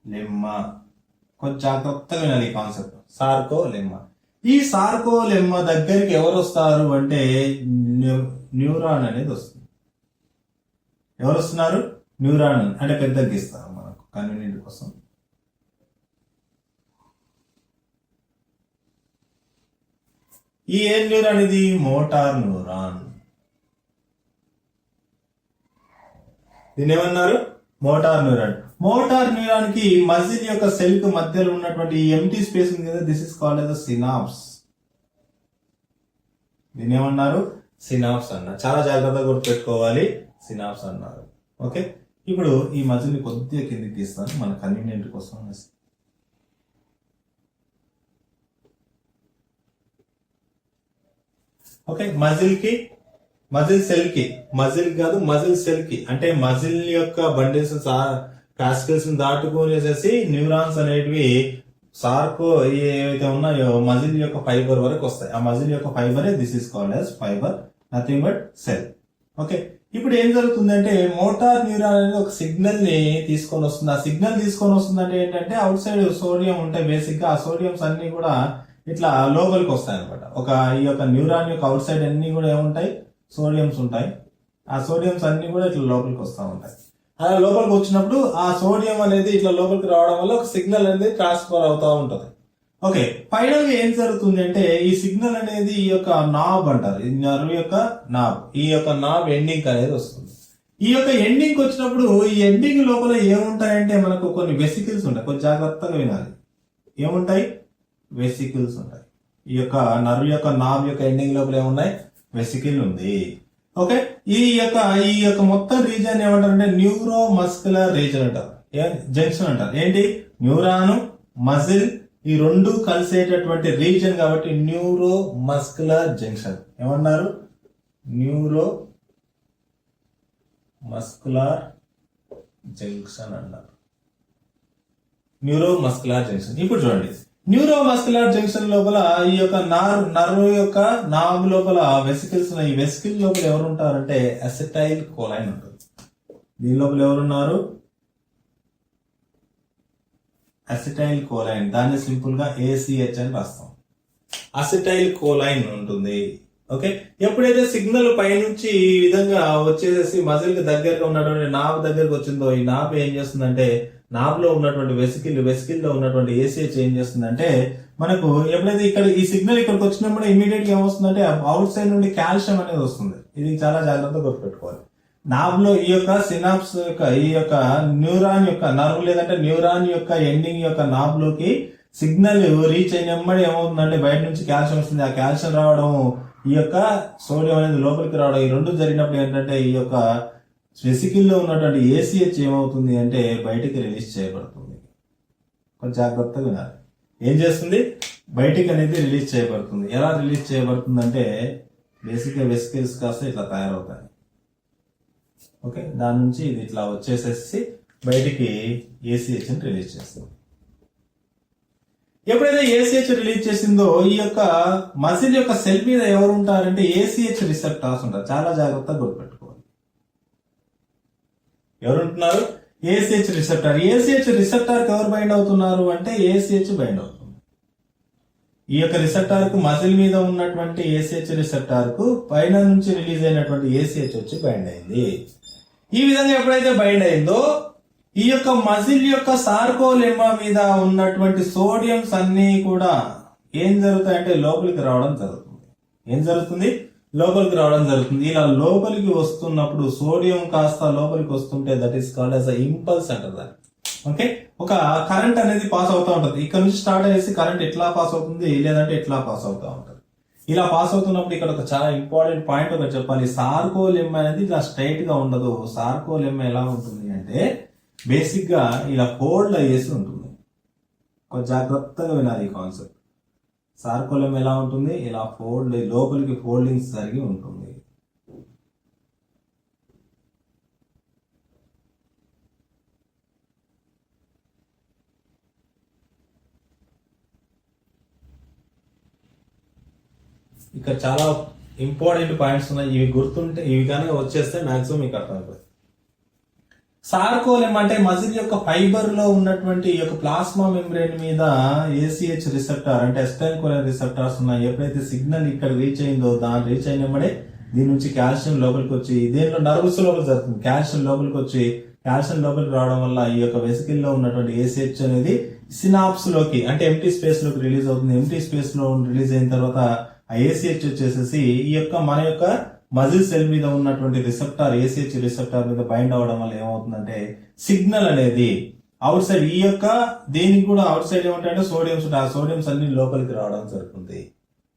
లెమ్మా. కొంచెం జాగ్రత్తగా వినాలి ఈ కాన్సెప్ట్. సార్కో లెమ్మా. ఈ సార్కో లెమ్మా దగ్గరికి ఎవరు వస్తారు అంటే న్యూరాన్ అనేది వస్తుంది. ఎవరు వస్తున్నారు? న్యూరాన్. అంటే పెద్దగా గీస్తారు మనకు కన్వీనియంట్ కోసం. ఈ ఏ న్యూరాన్ ఇది? Motor neuron. దీన్ని ఏమన్నారు? Motor neuron. మోటార్ న్యూరాన్ కి మజిల్ యొక్క సెల్ కు మధ్యలో ఉన్నటువంటి ఈ ఎంటీ స్పేస్ ఉంది కదా, this is called as synapse. దీన్ని ఏమన్నారు? సినాప్స్ అన్నారు. చాలా జాగ్రత్తగా గుర్తుపెట్టుకోవాలి. సినాప్స్ అన్నారు. ఓకే, ఇప్పుడు ఈ మజిల్ ని కొద్దిగా కిందికి తీస్తాను మన కన్వీనియంట్ కోసం. ఓకే, మజిల్ సెల్ కి, మజిల్ కాదు మజిల్ సెల్ కి, అంటే మజిల్ యొక్క బండిల్స్ పాస్కల్స్ దాటుకునేసేసి న్యూరాన్స్ అనేటివి సార్కో ఏవైతే ఉన్నాయో మజిల్ యొక్క ఫైబర్ వరకు వస్తాయి. ఆ మజిల్ యొక్క ఫైబరే this is called as fiber, nothing but cell. Okay, ఇప్పుడు ఏం జరుగుతుందంటే మోటార్ న్యూరాన్ అనేది ఒక సిగ్నల్ ని తీసుకొని వస్తుంది. ఆ సిగ్నల్ తీసుకొని వస్తుంది అంటే ఏంటంటే అవుట్ సైడ్ సోడియం ఉంటాయి. బేసిక్ గా ఆ సోడియంస్ అన్ని కూడా ఇట్లా లోపలికి వస్తాయి అనమాట. ఈ యొక్క న్యూరాన్ యొక్క అవుట్ సైడ్ అన్ని కూడా ఏముంటాయి? సోడియంస్ ఉంటాయి. ఆ సోడియంస్ అన్ని కూడా ఇట్లా లోపలికి వస్తూ ఉంటాయి. అలా లోపలికి వచ్చినప్పుడు ఆ సోడియం అనేది ఇట్లా లోపలికి రావడం వల్ల ఒక సిగ్నల్ అనేది ట్రాన్స్ఫర్ అవుతా ఉంటది. ఓకే, ఫైనల్ గా ఏం జరుగుతుంది అంటే ఈ సిగ్నల్ అనేది ఈ యొక్క నాబ్ అంటారు, ఈ నర్వ్ యొక్క నాబ్, ఈ యొక్క నాబ్ ఎండింగ్ అనేది వస్తుంది. ఈ యొక్క ఎండింగ్ వచ్చినప్పుడు ఈ ఎండింగ్ లోపల ఏముంటాయంటే మనకు కొన్ని వెసికిల్స్ ఉంటాయి. కొంచెం జాగ్రత్తగా వినాలి. ఏముంటాయి? వెసికిల్స్ ఉంటాయి. ఈ యొక్క నర్వ్ యొక్క నాబ్ యొక్క ఎండింగ్ లోపల ఏమున్నాయి? వెసికిల్ ఉంది. ఓకే, ఈ యొక్క మొత్తం రీజన్ ఏమంటారంటే న్యూరో మస్కులర్ రీజన్ అంటారు, జంక్షన్ అంటారు. ఏంటి? న్యూరాన్, మజిల్ ఈ రెండు కలిసేటటువంటి రీజన్ కాబట్టి న్యూరో మస్కులర్ జంక్షన్. ఏమన్నారు? న్యూరో మస్కులర్ జంక్షన్ అన్నారు. Neuro muscular junction. ఇప్పుడు చూడండి, న్యూరో మస్కులర్ జంక్షన్ లోపల ఈ యొక్క నర్వ్ యొక్క నాబ్ లోపల వెసికిల్స్ ఉన్నాయి. ఈ వెసికిల్ లోపల ఎవరు ఉంటారంటే అసిటైల్ కోలైన్ ఉంటుంది. దీని లోపల ఎవరున్నారు? అసిటైల్ కోలైన్. దాన్ని సింపుల్ గా ACH అని రాస్తాం. అసిటైల్ కోలైన్ ఉంటుంది. ఓకే, ఎప్పుడైతే సిగ్నల్ పైనుంచి ఈ విధంగా వచ్చేసి మజిల్ కి దగ్గరగా ఉన్నటువంటి నాబ్ దగ్గరకు వచ్చిందో ఈ నాబ్ ఏం చేస్తుందంటే నాబ్ లో ఉన్నటువంటి వెసికిల్ లో ఉన్నటువంటి ACH ఏం చేస్తుందంటే మనకు ఎప్పుడైతే ఇక్కడ ఈ సిగ్నల్ ఇక్కడికి వచ్చినప్పుడు ఇమీడియట్ గా ఏమొస్తుందంటే అవుట్ సైడ్ నుండి కాల్షియం అనేది వస్తుంది. ఇది చాలా జాగ్రత్తగా గుర్తుపెట్టుకోవాలి. నాబ్ లో ఈ యొక్క సినాప్స్ యొక్క ఈ యొక్క న్యూరాన్ యొక్క నర్వ్ లేదంటే న్యూరాన్ యొక్క ఎండింగ్ యొక్క నాబ్ లోకి సిగ్నల్ రీచ్ అయినప్పుడు ఏమవుతుందంటే బయట నుంచి కాల్షియం వస్తుంది. ఆ కాల్షియం రావడం, ఈ యొక్క సోడియం అనేది లోపలికి రావడం, ఈ రెండు జరిగినప్పుడు ఏంటంటే ఈ యొక్క వెసికిల్ లో ఉన్నటువంటి ACH ఏమవుతుంది అంటే బయటికి రిలీజ్ చేయబడుతుంది. కొంచెం జాగ్రత్తగా వినాలి. ఏం చేస్తుంది? బయటికి అనేది రిలీజ్ చేయబడుతుంది. ఎలా రిలీజ్ చేయబడుతుంది అంటే బేసిక్ గా వెసికిల్స్ కాస్త ఇట్లా తయారవుతాయి. ఓకే, దాని నుంచి ఇది ఇట్లా వచ్చేసేసి బయటికి ACH ని రిలీజ్ చేస్తుంది. ఎప్పుడైతే ACH రిలీజ్ చేసిందో ఈ యొక్క మజిల్ యొక్క సెల్ మీద ఎవరు ఉంటారంటే ACH రిసెప్టార్స్ ఉంటారు. చాలా జాగ్రత్తగా గుర్తుపెట్టుకోవాలి. ఎవరు ఉంటున్నారు? ACH receptor. ACH రిసెప్టార్ కి ఎవరు బైండ్ అవుతున్నారు అంటే ACH బైండ్ అవుతుంది. ఈ యొక్క రిసెప్టార్ కు మజిల్ మీద ఉన్నటువంటి ఏసీహెచ్ రిసెప్టార్ కు పైన నుంచి రిలీజ్ అయినటువంటి ఏసీహెచ్ వచ్చి బైండ్ అయింది. ఈ విధంగా ఎప్పుడైతే బైండ్ అయిందో ఈ యొక్క మజిల్ యొక్క సార్కోలెమ్మా మీద ఉన్నటువంటి సోడియంస్ అన్ని కూడా ఏం జరుగుతాయంటే లోపలికి రావడం జరుగుతుంది. ఏం జరుగుతుంది? లోపలికి రావడం జరుగుతుంది. ఇలా లోపలికి వస్తున్నప్పుడు సోడియం కాస్త లోపలికి వస్తుంటే that is called as impulse అంటారు దాన్ని. ఓకే, ఒక కరెంట్ అనేది పాస్ అవుతూ ఉంటుంది. ఇక్కడ నుంచి స్టార్ట్ అయ్యేసి కరెంట్ ఎట్లా పాస్ అవుతుంది, లేదంటే ఎట్లా పాస్ అవుతూ ఉంటుంది. ఇలా పాస్ అవుతున్నప్పుడు ఇక్కడ ఒక చాలా ఇంపార్టెంట్ పాయింట్ ఒకటి చెప్పాలి. సార్కోలెమ్మా అనేది ఇలా స్ట్రైట్ గా ఉండదు. సార్కోలెమ్మా ఎలా ఉంటుంది అంటే బేసిక్ గా ఇలా ఫోల్డ్ అయ్యేసి ఉంటుంది. కొంచెం జాగ్రత్తగా వినాలి ఈ కాన్సెప్ట్. సార్కోలెమ్మా ఎలా ఉంటుంది? ఇలా ఫోల్డ్, లోపలికి ఫోల్డింగ్స్ జరిగి ఉంటుంది. ఇక్కడ చాలా ఇంపార్టెంట్ పాయింట్స్ ఉన్నాయి. ఇవి గుర్తుంటే, ఇవి కనుక వచ్చేస్తే మాక్సిమం మీకు అర్థమైపోతుంది. సార్కోలెమ్మా అంటే మజిల్ యొక్క ఫైబర్ లో ఉన్నటువంటి ఈ యొక్క ప్లాస్మా మెంబ్రేన్ మీద ఏసీహెచ్ రిసెప్టార్ అంటే ఎస్టైల్ కోలైన్ రిసెప్టార్స్ ఉన్నాయి. ఎప్పుడైతే సిగ్నల్ ఇక్కడ రీచ్ అయిందో దాని రీచ్ అయినప్పుడే దీని నుంచి కాల్షియం లోపలికి వచ్చి, దేంట్లో నర్వస్ లోపలికి జరుగుతుంది, కాల్షియం లోపలికి వచ్చి, కాల్షియం లోపలికి రావడం వల్ల ఈ యొక్క వెసికిల్ లో ఉన్నటువంటి ఏసీహెచ్ అనేది సినాప్స్ లోకి అంటే ఎంటీ స్పేస్ లోకి రిలీజ్ అవుతుంది. ఎంటీ స్పేస్ లో రిలీజ్ అయిన తర్వాత ఆ ఏసీహెచ్ వచ్చేసేసి ఈ యొక్క మన యొక్క మజిల్ సెల్ మీద ఉన్నటువంటి రిసెప్టార్ ఏసీహెచ్ రిసెప్టార్ మీద బైండ్ అవడం వల్ల ఏమవుతుందంటే సిగ్నల్ అనేది అవుట్ సైడ్, ఈ యొక్క దీనికి కూడా అవుట్ సైడ్ ఏమంటే సోడియంస్ ఉంటాయి. ఆ సోడియంస్ అన్ని లోపలికి రావడం జరుగుతుంది.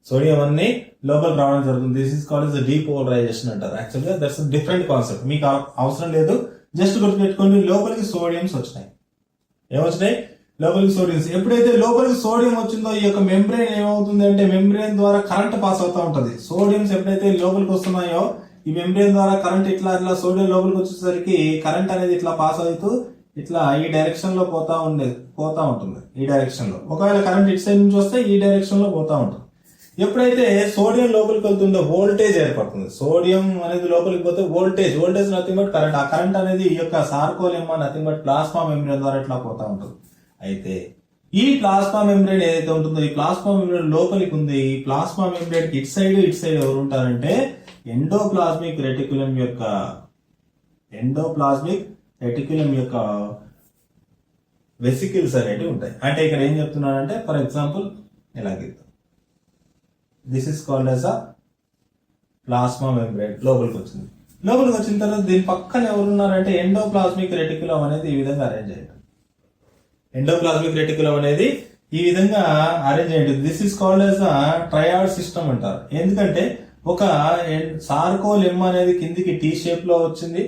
సోడియం అన్ని లోపలికి రావడం జరుగుతుంది. This is called as depolarisation అంటారు. యాక్చువల్గా దట్స్ డిఫరెంట్ కాన్సెప్ట్, మీకు అవసరం లేదు, జస్ట్ గుర్తుపెట్టుకోండి. లోపలికి సోడియంస్ వచ్చినాయి. ఏమొచ్చినాయి? లోపలికి సోడియం. ఎప్పుడైతే లోపలికి సోడియం వచ్చిందో ఈ యొక్క మెంబ్రెయిన్ ఏమవుతుంది అంటే మెంబ్రెయిన్ ద్వారా కరెంట్ పాస్ అవుతూ ఉంటది. సోడియంస్ ఎప్పుడైతే లోపలికి వస్తున్నాయో ఈ మెంబ్రెయిన్ ద్వారా కరెంట్ ఇట్లా సోడియం లోపలికి వచ్చేసరికి కరెంట్ అనేది ఇట్లా పాస్ అవుతూ ఇట్లా ఈ డైరెక్షన్ లో పోతా ఉంటుంది. ఈ డైరెక్షన్ లో ఒకవేళ కరెంట్ ఇటు సైడ్ నుంచి వస్తే ఈ డైరెక్షన్ లో పోతా ఉంటుంది. ఎప్పుడైతే సోడియం లోపలికి వెళ్తుందో వోల్టేజ్ ఏర్పడుతుంది. సోడియం అనేది లోపలికి పోతే వోల్టేజ్ నథింగ్ బట్ కరెంట్. ఆ కరెంట్ అనేది ఈ యొక్క సార్కోలెమ్మా నథింగ్ బట్ ప్లాస్మా మెంబ్రెయిన్ ద్వారా ఇట్లా పోతా ఉంటుంది. అయితే ఈ ప్లాస్మా మెంబ్రేన్ ఏదైతే ఉంటుందో ఈ ప్లాస్మా మెంబ్రేన్ లోపలికి ఉంది. ఈ ప్లాస్మా మెంబ్రేన్ కి ఇటు సైడ్ ఎవరు ఉంటారంటే ఎండోప్లాస్మిక్ రెటిక్యులం యొక్క వెసికిల్స్ అనేవి ఉంటాయి. అంటే ఇక్కడ ఏం చెప్తున్నానంటే ఫర్ ఎగ్జాంపుల్ ఇలా గీద్దాం. This is called as a plasma membrane. లోపలికి వచ్చిన తర్వాత దీని పక్కన ఎవరున్నారంటే ఎండోప్లాస్మిక్ రెటిక్యులం అనేది ఈ విధంగా అరేంజ్ అయ్యారు. ఎండోప్లాస్మిక్ రెటిక్యులం అనేది ఈ విధంగా అరేంజ్ అయ్యింది. This is called as a triad system అంటారు. ఎందుకంటే ఒక సార్కోలెమ్మా అనేది కిందికి టీ షేప్ లో వచ్చింది,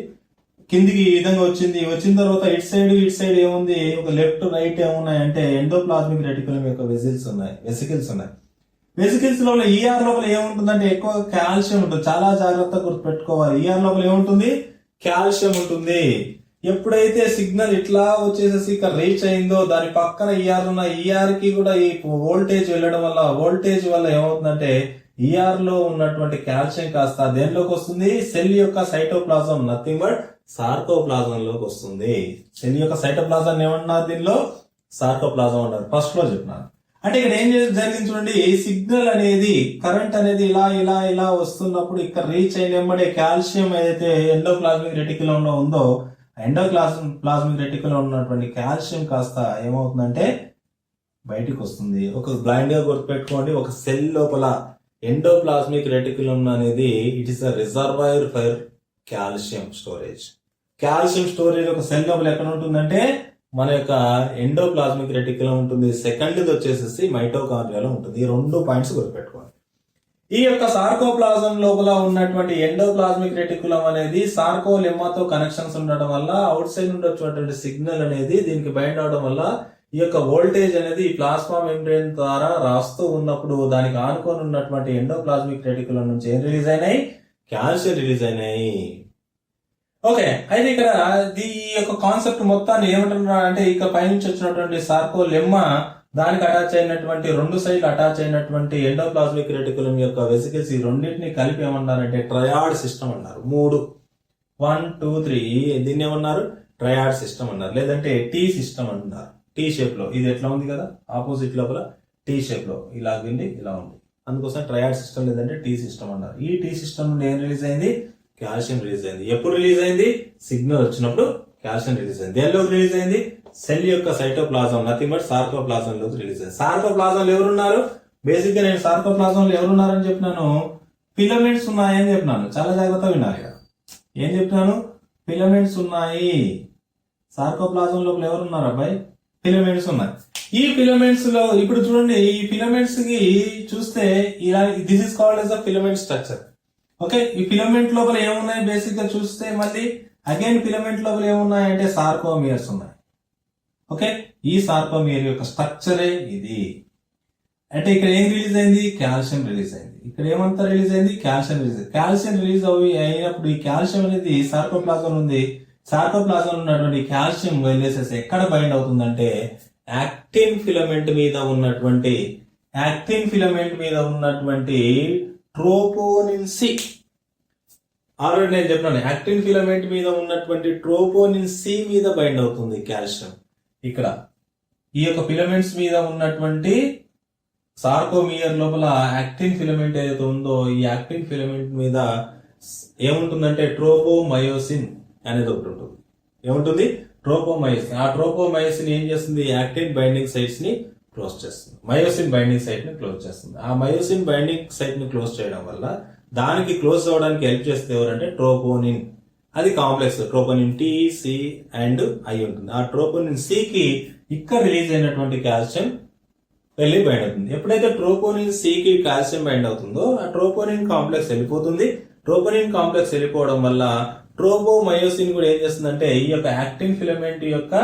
కిందికి ఈ విధంగా వచ్చిన తర్వాత ఇటు సైడ్ ఏముంది, ఒక లెఫ్ట్ రైట్ ఏమున్నాయి అంటే ఎండోప్లాస్మిక్ రెటిక్యులం యొక్క వెసికిల్స్ ఉన్నాయి. వెసికిల్స్ లోపల ఈఆర్ లోపల ఏముంటుందంటే ఎక్కువ కాల్షియం ఉంటుంది. చాలా జాగ్రత్తగా గుర్తుపెట్టుకోవాలి. ఈఆర్ లోపల ఏముంటుంది? కాల్షియం ఉంటుంది. ఎప్పుడైతే సిగ్నల్ ఇట్లా వచ్చేసేసి ఇక్కడ రీచ్ అయిందో దాని పక్కన ఈఆర్ ఉన్న ఈఆర్ కి కూడా ఈ వోల్టేజ్ వెళ్ళడం వల్ల ఏమవుతుందంటే ఈఆర్ లో ఉన్నటువంటి కాల్షియం కాస్త దేనిలోకి వస్తుంది? సెల్ యొక్క సైటోప్లాజం నథింగ్ బట్ సార్కోప్లాజం లోకి వస్తుంది. సెల్ యొక్క సైటోప్లాజం ఏమన్నారు? దీనిలో సార్కోప్లాజం అన్నారు. ఫస్ట్ లో చెప్పినారు. అంటే ఇక్కడ ఏం జరిగింది చూడండి. సిగ్నల్ అనేది కరెంట్ అనేది ఇలా వస్తున్నప్పుడు ఇక్కడ రీచ్ అయినప్పుడే కాల్షియం ఏదైతే ఎండోప్లాస్మిక్ రెటిక్యులం లో ఉందో ఎండోప్లాస్మిక్ రెటిక్యులం ఉన్నటువంటి కాల్షియం కాస్త ఏమవుతుందంటే బయటికి వస్తుంది. ఒక బ్లైండ్ గా గుర్తుపెట్టుకోండి. ఒక సెల్ లోపల ఎండోప్లాస్మిక్ రెటిక్యులం అనేది it is a reservoir for calcium storage. Calcium storage ఒక సెల్ లోపల ఎక్కడ ఉంటుందంటే మన యొక్క ఎండోప్లాస్మిక్ రెటిక్యులం ఉంటుంది. సెకండ్ వచ్చేసి మైటోకాండ్రియాలో ఉంటుంది. ఈ 2 పాయింట్స్ గుర్తుపెట్టుకోండి. ఈ యొక్క సార్కోప్లాజం లోపల ఉన్నటువంటి ఎండోప్లాస్మిక్ రెటిక్యులం అనేది సార్కోలెమ్మాతో కనెక్షన్స్ ఉండడం వల్ల అవుట్ సైడ్ నుండి వచ్చేటువంటి సిగ్నల్ అనేది దీనికి బైండ్ అవడం వల్ల ఈ యొక్క వోల్టేజ్ అనేది ఈ ప్లాస్మా మెంబ్రేన్ ద్వారా రాస్తూ ఉన్నప్పుడు దానికి ఆనుకొని ఉన్నటువంటి ఎండోప్లాస్మిక్ రెటిక్యులం నుంచి ఏం రిలీజ్ అయినాయి? కాల్షియం రిలీజ్ అయినాయి. ఓకే, అయితే ఇక్కడ ఈ యొక్క కాన్సెప్ట్ మొత్తాన్ని ఏమంటున్నారు అంటే ఇక పైనుంచి వచ్చినటువంటి సార్కోలెమ్మా దానికి అటాచ్ అయినటువంటి 2 సైడ్లు అటాచ్ అయినటువంటి ఎండోప్లాస్మిక్ రెటిక్యులం యొక్క వెసికిల్స్ ఈ రెండింటిని కలిపి ఏమన్నారంటే ట్రయాడ్ సిస్టమ్ అన్నారు. 3 1 2 3 దీన్ని ఏమన్నారు? ట్రయాడ్ సిస్టమ్ అన్నారు. లేదంటే టీ సిస్టమ్ అన్నారు. టీ షేప్ లో ఇది ఎట్లా ఉంది కదా, ఆపోజిట్ లోపల టీ షేప్ లో ఇలా ఉంది, ఇలా ఉంది. అందుకోసం ట్రయాడ్ సిస్టమ్ లేదంటే టీ సిస్టమ్ అన్నారు. ఈ టీ సిస్టమ్ నుండి ఏం రిలీజ్ అయింది? కాల్షియం రిలీజ్ అయింది. ఎప్పుడు రిలీజ్ అయింది? సిగ్నల్ వచ్చినప్పుడు కాల్షియం రిలీజ్ అయింది. దేనిలోకి రిలీజ్ అయింది? సెల్ యొక్క సైటోప్లాజం, నథింగ్ బట్ సార్కోప్లాజం లోకి రిలీజ్ అయింది. సార్కోప్లాజంలో ఎవరున్నారు? బేసిక్ గా నేను సార్కోప్లాజంలో ఎవరున్నారని చెప్పినాను? ఫిలమెంట్స్ ఉన్నాయని చెప్పినాను. చాలా జాగ్రత్తగా వినాలి. ఏం చెప్తున్నాను? ఫిలమెంట్స్ ఉన్నాయి. సార్కోప్లాజం లోపల ఎవరున్నారు అబ్బాయి? ఫిలమెంట్స్ ఉన్నాయి. ఈ ఫిలమెంట్స్ లో ఇప్పుడు చూడండి, ఈ ఫిలమెంట్స్ కి చూస్తే ఇలా this is called as a filament structure. Okay, ఈ ఫిలమెంట్ లోపల ఏమున్నాయి? బేసిక్ గా చూస్తే మళ్ళీ అగైన్ ఫిలమెంట్ లోపల ఏమున్నాయి అంటే సార్కోమియర్స్ ఉన్నాయి. ఓకే, ఈ సార్కోమియర్ యొక్క స్ట్రక్చరే ఇది. అంటే ఇక్కడ ఏం రిలీజ్ అయింది? కాల్షియం రిలీజ్ అయింది. ఇక్కడ ఏమంతా రిలీజ్ అయింది? కాల్షియం రిలీజ్ అయింది. కాల్షియం రిలీజ్ అయినప్పుడు ఈ కాల్షియం అనేది సార్కోప్లాజం ఉంది. సార్కోప్లాజం ఉన్నటువంటి కాల్షియం వెళ్ళేసేసి ఎక్కడ బైండ్ అవుతుందంటే యాక్టిన్ ఫిలమెంట్ మీద ఉన్నటువంటి ట్రోపోనిన్ సి. ఆల్రెడీ నేను చెప్పినాను, యాక్టిన్ ఫిలమెంట్ మీద ఉన్నటువంటి ట్రోపోనిన్ సి మీద బైండ్ అవుతుంది కాల్షియం. ఇక్కడ ఈ యొక్క ఫిలమెంట్స్ మీద ఉన్నటువంటి సార్కోమియర్ లోపల యాక్టిన్ ఫిలమెంట్ ఏదైతే ఉందో ఈ యాక్టిన్ ఫిలమెంట్ మీద ఏముంటుందంటే ట్రోపోమయోసిన్ అనేది ఒకటి ఉంటుంది. ఏముంటుంది? ట్రోపోమయోసిన్. ఆ ట్రోపోమయోసిన్ ఏం చేస్తుంది? యాక్టిన్ బైండింగ్ సైట్స్ ని క్లోజ్ చేస్తుంది. మయోసిన్ బైండింగ్ సైట్ ని క్లోజ్ చేస్తుంది. ఆ మయోసిన్ బైండింగ్ సైట్ ని క్లోజ్ చేయడం వల్ల దానికి క్లోజ్ అవ్వడానికి హెల్ప్ చేస్తే ఎవరంటే ట్రోపోనిన్. అది complex troponin T, C and I ఉంటుంది. ఆ ట్రోపోనిన్ సి కి ఇక్కడ రిలీజ్ అయినటువంటి కాల్షియం వెళ్ళి బైండ్ అవుతుంది. ఎప్పుడైతే ట్రోపోనిన్ సి కి కాల్షియం బైండ్ అవుతుందో ఆ ట్రోపోనిన్ కాంప్లెక్స్ వెళ్ళిపోతుంది. ట్రోపోనిన్ కాంప్లెక్స్ వెళ్ళిపోవడం వల్ల ట్రోపోమయోసిన్ కూడా ఏం చేస్తుందంటే ఈ యొక్క యాక్టిన్ ఫిలమెంట్ యొక్క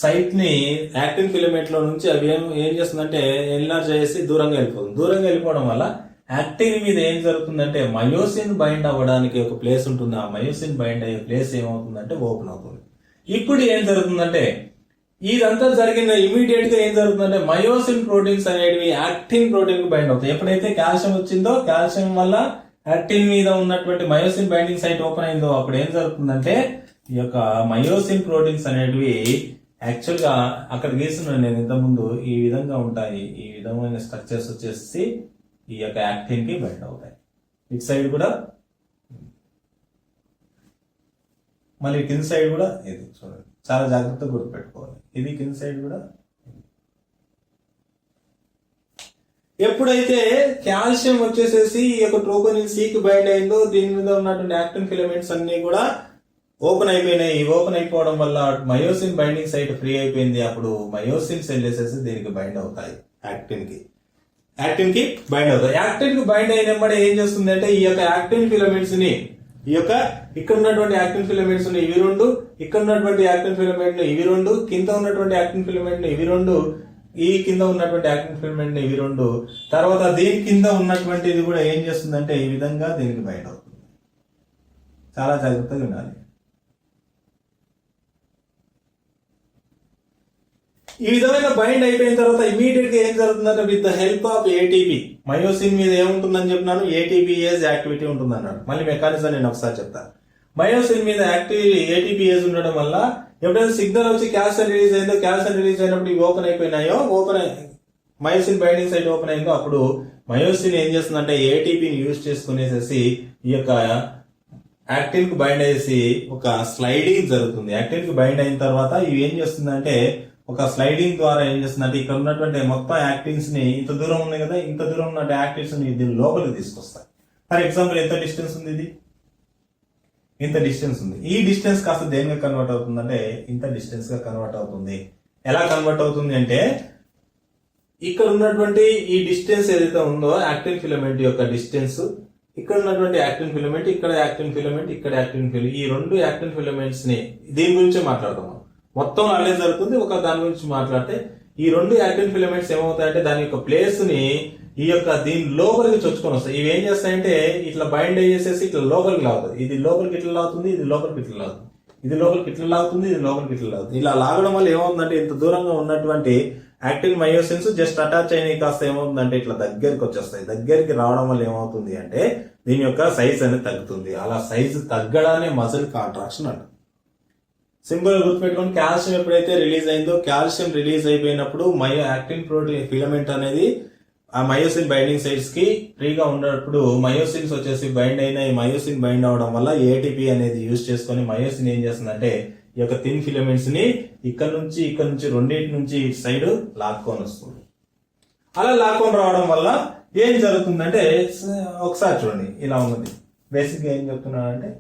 సైట్ ని యాక్టిన్ ఫిలమెంట్ లో నుంచి అవి ఏం చేస్తుందంటే ఎన్లార్జ్ చేసి దూరంగా వెళ్ళిపోతుంది. దూరంగా వెళ్ళిపోవడం వల్ల యాక్టిన్ మీద ఏం జరుగుతుందంటే మయోసిన్ బైండ్ అవ్వడానికి ఒక ప్లేస్ ఉంటుంది. ఆ మయోసిన్ బైండ్ అయ్యే ప్లేస్ ఏమవుతుందంటే ఓపెన్ అవుతుంది. ఇప్పుడు ఏం జరుగుతుందంటే ఇదంతా జరిగిన ఇమీడియట్ గా ఏం జరుగుతుందంటే మయోసిన్ ప్రోటీన్స్ అనేవి యాక్టిన్ ప్రోటీన్ కు బైండ్ అవుతాయి. ఎప్పుడైతే కాల్షియం వచ్చిందో కాల్షియం వల్ల యాక్టిన్ మీద ఉన్నటువంటి మయోసిన్ బైండింగ్ సైట్ ఓపెన్ అయిందో అప్పుడు ఏం జరుగుతుందంటే ఈ యొక్క మయోసిన్ ప్రోటీన్స్ అనేటివి యాక్చువల్ గా అక్కడ గీస్తున్నాను నేను ఇంతకుముందు, ఈ విధంగా ఉంటాయి. ఈ విధమైన స్ట్రక్చర్స్ వచ్చేసి ఈ యొక్క యాక్టిన్ కి బైండ్ అవుతాయి. ఇటు సైడ్ కూడా మళ్ళీ కింద సైడ్ కూడా ఇది చూడండి, చాలా జాగ్రత్తగా గుర్తుపెట్టుకోవాలి. ఇది కింద సైడ్ కూడా. ఎప్పుడైతే కాల్షియం వచ్చేసేసి ఈ యొక్క ట్రోపోనిన్ సి కి బైండ్ అయిందో దీని మీద ఉన్నటువంటి యాక్టిన్ ఫిలమెంట్స్ అన్ని కూడా ఓపెన్ అయిపోయినాయి. ఓపెన్ అయిపోవడం వల్ల మయోసిన్ బైండింగ్ సైట్ ఫ్రీ అయిపోయింది. అప్పుడు మయోసిన్ సెల్ వేసేసి దీనికి బైండ్ అవుతాయి. యాక్టిన్ కి బైండ్ అవుతాయి. యాక్టిన్ కి బైండ్ అయినప్పుడు ఏం చేస్తుంది అంటే ఈ యొక్క యాక్టిన్ ఫిలమెంట్స్ ని ఈ యొక్క ఇక్కడ ఉన్నటువంటి యాక్టిన్ ఫిలమెంట్స్ ని ఇవి రెండు, ఇక్కడ ఉన్నటువంటి యాక్టిన్ ఫిలమెంట్ ని ఇవి రెండు, కింద ఉన్నటువంటి యాక్టిన్ ఫిలమెంట్ ని ఇవి రెండు, ఈ కింద ఉన్నటువంటి యాక్టిన్ ఫిలమెంట్ ని ఇవి రెండు, తర్వాత దీని కింద ఉన్నటువంటి ఇది కూడా ఏం చేస్తుందంటే ఈ విధంగా దీనికి బైండ్ అవుతుంది. చాలా జాగ్రత్తగా ఉండాలి. ఈ విధమైన బైండ్ అయిపోయిన తర్వాత ఇమీడియట్ గా ఏం జరుగుతుందంటే with the help of ATP, myosin మీద ఏముంటుందని చెప్పినాను, ఏటీపీఏజ్ యాక్టివిటీ ఉంటుంది అన్నాడు. మళ్ళీ మెకానిజం నేను ఒకసారి చెప్తాను. మయోసిన్ మీద ఏటీపీఏజ్ ఉండడం వల్ల ఎప్పుడైతే సిగ్నల్ వచ్చి కాల్షియం రిలీజ్ అయిందో, కాల్షియం రిలీజ్ అయినప్పుడు ఇవి ఓపెన్ అయిపోయినాయో, మయోసిన్ బైండింగ్ సైట్ ఓపెన్ అయిందో అప్పుడు మయోసిన్ ఏం చేస్తుందంటే ఏటీపీని యూజ్ చేసుకునేసేసి ఈ యొక్క యాక్టిన్ కు బైండ్ అయ్యేసి ఒక స్లైడింగ్ జరుగుతుంది. యాక్టిన్ కు బైండ్ అయిన తర్వాత ఇవి ఏం చేస్తుందంటే ఒక స్లైడింగ్ ద్వారా ఏం చేస్తుందంటే ఇక్కడ ఉన్నటువంటి మొత్తం యాక్టిన్స్ ని ఇంత దూరం ఉంది కదా, ఇంత దూరం ఉన్న యాక్టిన్స్ ని దీని లోపలికి తీసుకొస్తాయి. ఫర్ ఎగ్జాంపుల్ ఎంత డిస్టెన్స్ ఉంది? ఇది ఇంత డిస్టెన్స్ ఉంది. ఈ డిస్టెన్స్ కాస్త దేనిగా కన్వర్ట్ అవుతుందంటే ఇంత డిస్టెన్స్ గా కన్వర్ట్ అవుతుంది. ఎలా కన్వర్ట్ అవుతుంది అంటే ఇక్కడ ఉన్నటువంటి ఈ డిస్టెన్స్ ఏదైతే ఉందో యాక్టిన్ ఫిలమెంట్ యొక్క డిస్టెన్స్, ఇక్కడ ఉన్నటువంటి యాక్టిన్ ఫిలమెంట్, ఇక్కడ యాక్టిన్ ఫిలమెంట్, ఇక్కడ యాక్టిన్ ఫిలమెంట్, ఈ రెండు యాక్టిన్ ఫిలమెంట్స్ ని దీని గురించే మాట్లాడతాం. మొత్తం అల్లే జరుగుతుంది. ఒక దాని గురించి మాట్లాడితే ఈ రెండు యాక్టిన్ ఫిలమెంట్స్ ఏమవుతాయంటే దాని యొక్క ప్లేస్ ని ఈ యొక్క దీని లోపలికి చొచ్చుకొని వస్తాయి. ఇవి ఏం చేస్తాయంటే ఇట్లా బైండ్ అయ్యేసేసి ఇట్లా లోపలికి లాగుతుంది. ఇది లోపలికి ఇట్లా లాగుతుంది, ఇది లోపలికి ఇట్లా లాగుతుంది, ఇది లోపలికి ఇట్లా లాగుతుంది, ఇది లోపలికి ఇట్లా లాగుతుంది. ఇలా లాగడం వల్ల ఏమవుతుందంటే ఇంత దూరంగా ఉన్నటువంటి యాక్టిన్ మయోసిన్స్ జస్ట్ అటాచ్ అయినవి కాస్త ఏమవుతుందంటే ఇట్లా దగ్గరికి వచ్చేస్తాయి. దగ్గరికి రావడం వల్ల ఏమవుతుంది అంటే దీని యొక్క సైజ్ అనేది తగ్గుతుంది. అలా సైజ్ తగ్గడానే మజిల్ కాంట్రాక్షన్ అంట. సింపుల్ గా గుర్తుపెట్టుకోండి, కాల్షియం ఎప్పుడైతే రిలీజ్ అయిందో, కాల్షియం రిలీజ్ అయిపోయినప్పుడు యాక్టిన్ ప్రోటీన్ ఫిలమెంట్ అనేది ఆ మయోసిన్ బైండింగ్ సైట్స్ కి ఫ్రీగా ఉన్నప్పుడు మయోసిన్స్ వచ్చేసి బైండ్ అయిన ఈ మయోసిన్ బైండ్ అవడం వల్ల ఏటీపీ అనేది యూజ్ చేసుకుని మయోసిన్ ఏం చేస్తుందంటే ఈ యొక్క థిన్ ఫిలమెంట్స్ ని ఇక్కడ నుంచి రెండింటి నుంచి ఇటు సైడ్ లాక్కొని వస్తుంది. అలా లాక్కొని రావడం వల్ల ఏం జరుగుతుందంటే ఒకసారి చూడండి, ఇలా ఉన్నది. బేసిక్ గా ఏం చెప్తున్నానంటే